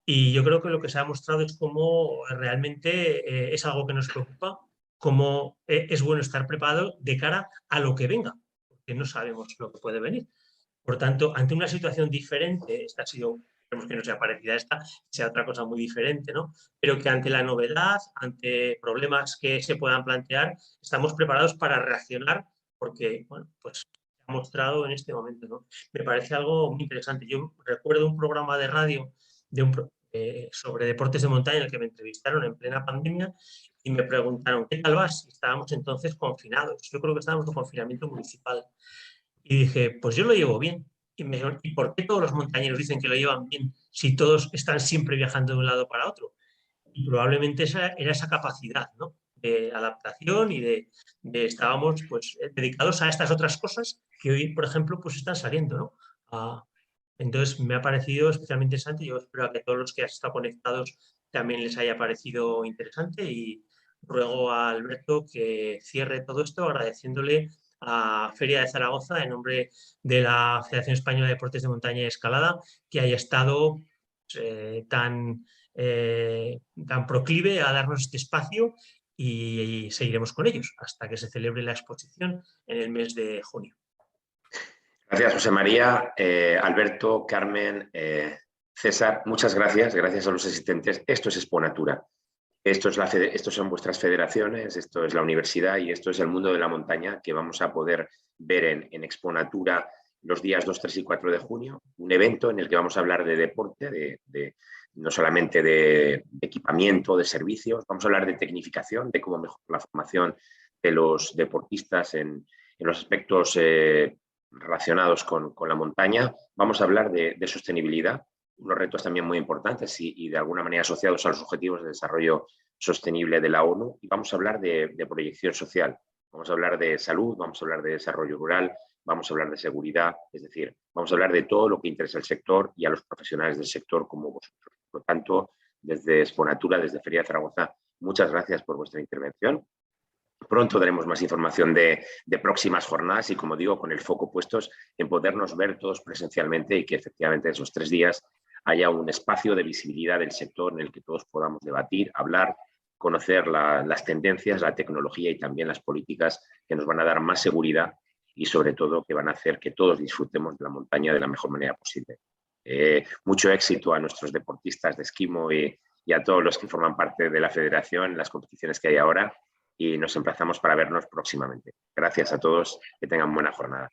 Y yo creo que lo que se ha mostrado es cómo realmente es algo que nos preocupa, cómo es bueno estar preparado de cara a lo que venga, porque no sabemos lo que puede venir. Por tanto, ante una situación diferente, esta ha sido, esperemos que no sea parecida a esta, sea otra cosa muy diferente, ¿no? Pero que ante la novedad, ante problemas que se puedan plantear, estamos preparados para reaccionar, porque, bueno, pues se ha mostrado en este momento, ¿no? Me parece algo muy interesante. Yo recuerdo un programa de radio sobre deportes de montaña en el que me entrevistaron en plena pandemia y me preguntaron, ¿qué tal vas? Estábamos entonces confinados. Yo creo que estábamos en confinamiento municipal. Y dije, pues yo lo llevo bien. Y me dijeron, ¿y por qué todos los montañeros dicen que lo llevan bien si todos están siempre viajando de un lado para otro? Y probablemente esa era esa capacidad, ¿no? De adaptación y estábamos pues dedicados a estas otras cosas que hoy, por ejemplo, pues están saliendo, ¿no? Entonces me ha parecido especialmente interesante. Yo espero que a todos los que han estado conectados también les haya parecido interesante y ruego a Alberto que cierre todo esto agradeciéndole a Feria de Zaragoza en nombre de la Federación Española de Deportes de Montaña y Escalada que haya estado tan proclive a darnos este espacio y seguiremos con ellos hasta que se celebre la exposición en el mes de junio. Gracias, José María, Alberto, Carmen, César, muchas gracias. Gracias a los asistentes. Esto es Exponatura. Estos son vuestras federaciones, esto es la universidad y esto es el mundo de la montaña que vamos a poder ver en Exponatura los días 2, 3 y 4 de junio. Un evento en el que vamos a hablar de deporte, no solamente de equipamiento, de servicios, vamos a hablar de tecnificación, de cómo mejorar la formación de los deportistas en los aspectos relacionados con la montaña. Vamos a hablar de sostenibilidad, unos retos también muy importantes y de alguna manera asociados a los objetivos de desarrollo sostenible de la ONU. Y vamos a hablar de proyección social, vamos a hablar de salud, vamos a hablar de desarrollo rural, vamos a hablar de seguridad, es decir, vamos a hablar de todo lo que interesa al sector y a los profesionales del sector como vosotros. Por lo tanto, desde Exponatura, desde Feria de Zaragoza, muchas gracias por vuestra intervención. Pronto daremos más información de próximas jornadas y, como digo, con el foco puestos en podernos ver todos presencialmente y que efectivamente esos 3 días haya un espacio de visibilidad del sector en el que todos podamos debatir, hablar, conocer las tendencias, la tecnología y también las políticas que nos van a dar más seguridad y, sobre todo, que van a hacer que todos disfrutemos de la montaña de la mejor manera posible. Mucho éxito a nuestros deportistas de esquimo y a todos los que forman parte de la federación en las competiciones que hay ahora y nos emplazamos para vernos próximamente. Gracias a todos, que tengan buena jornada.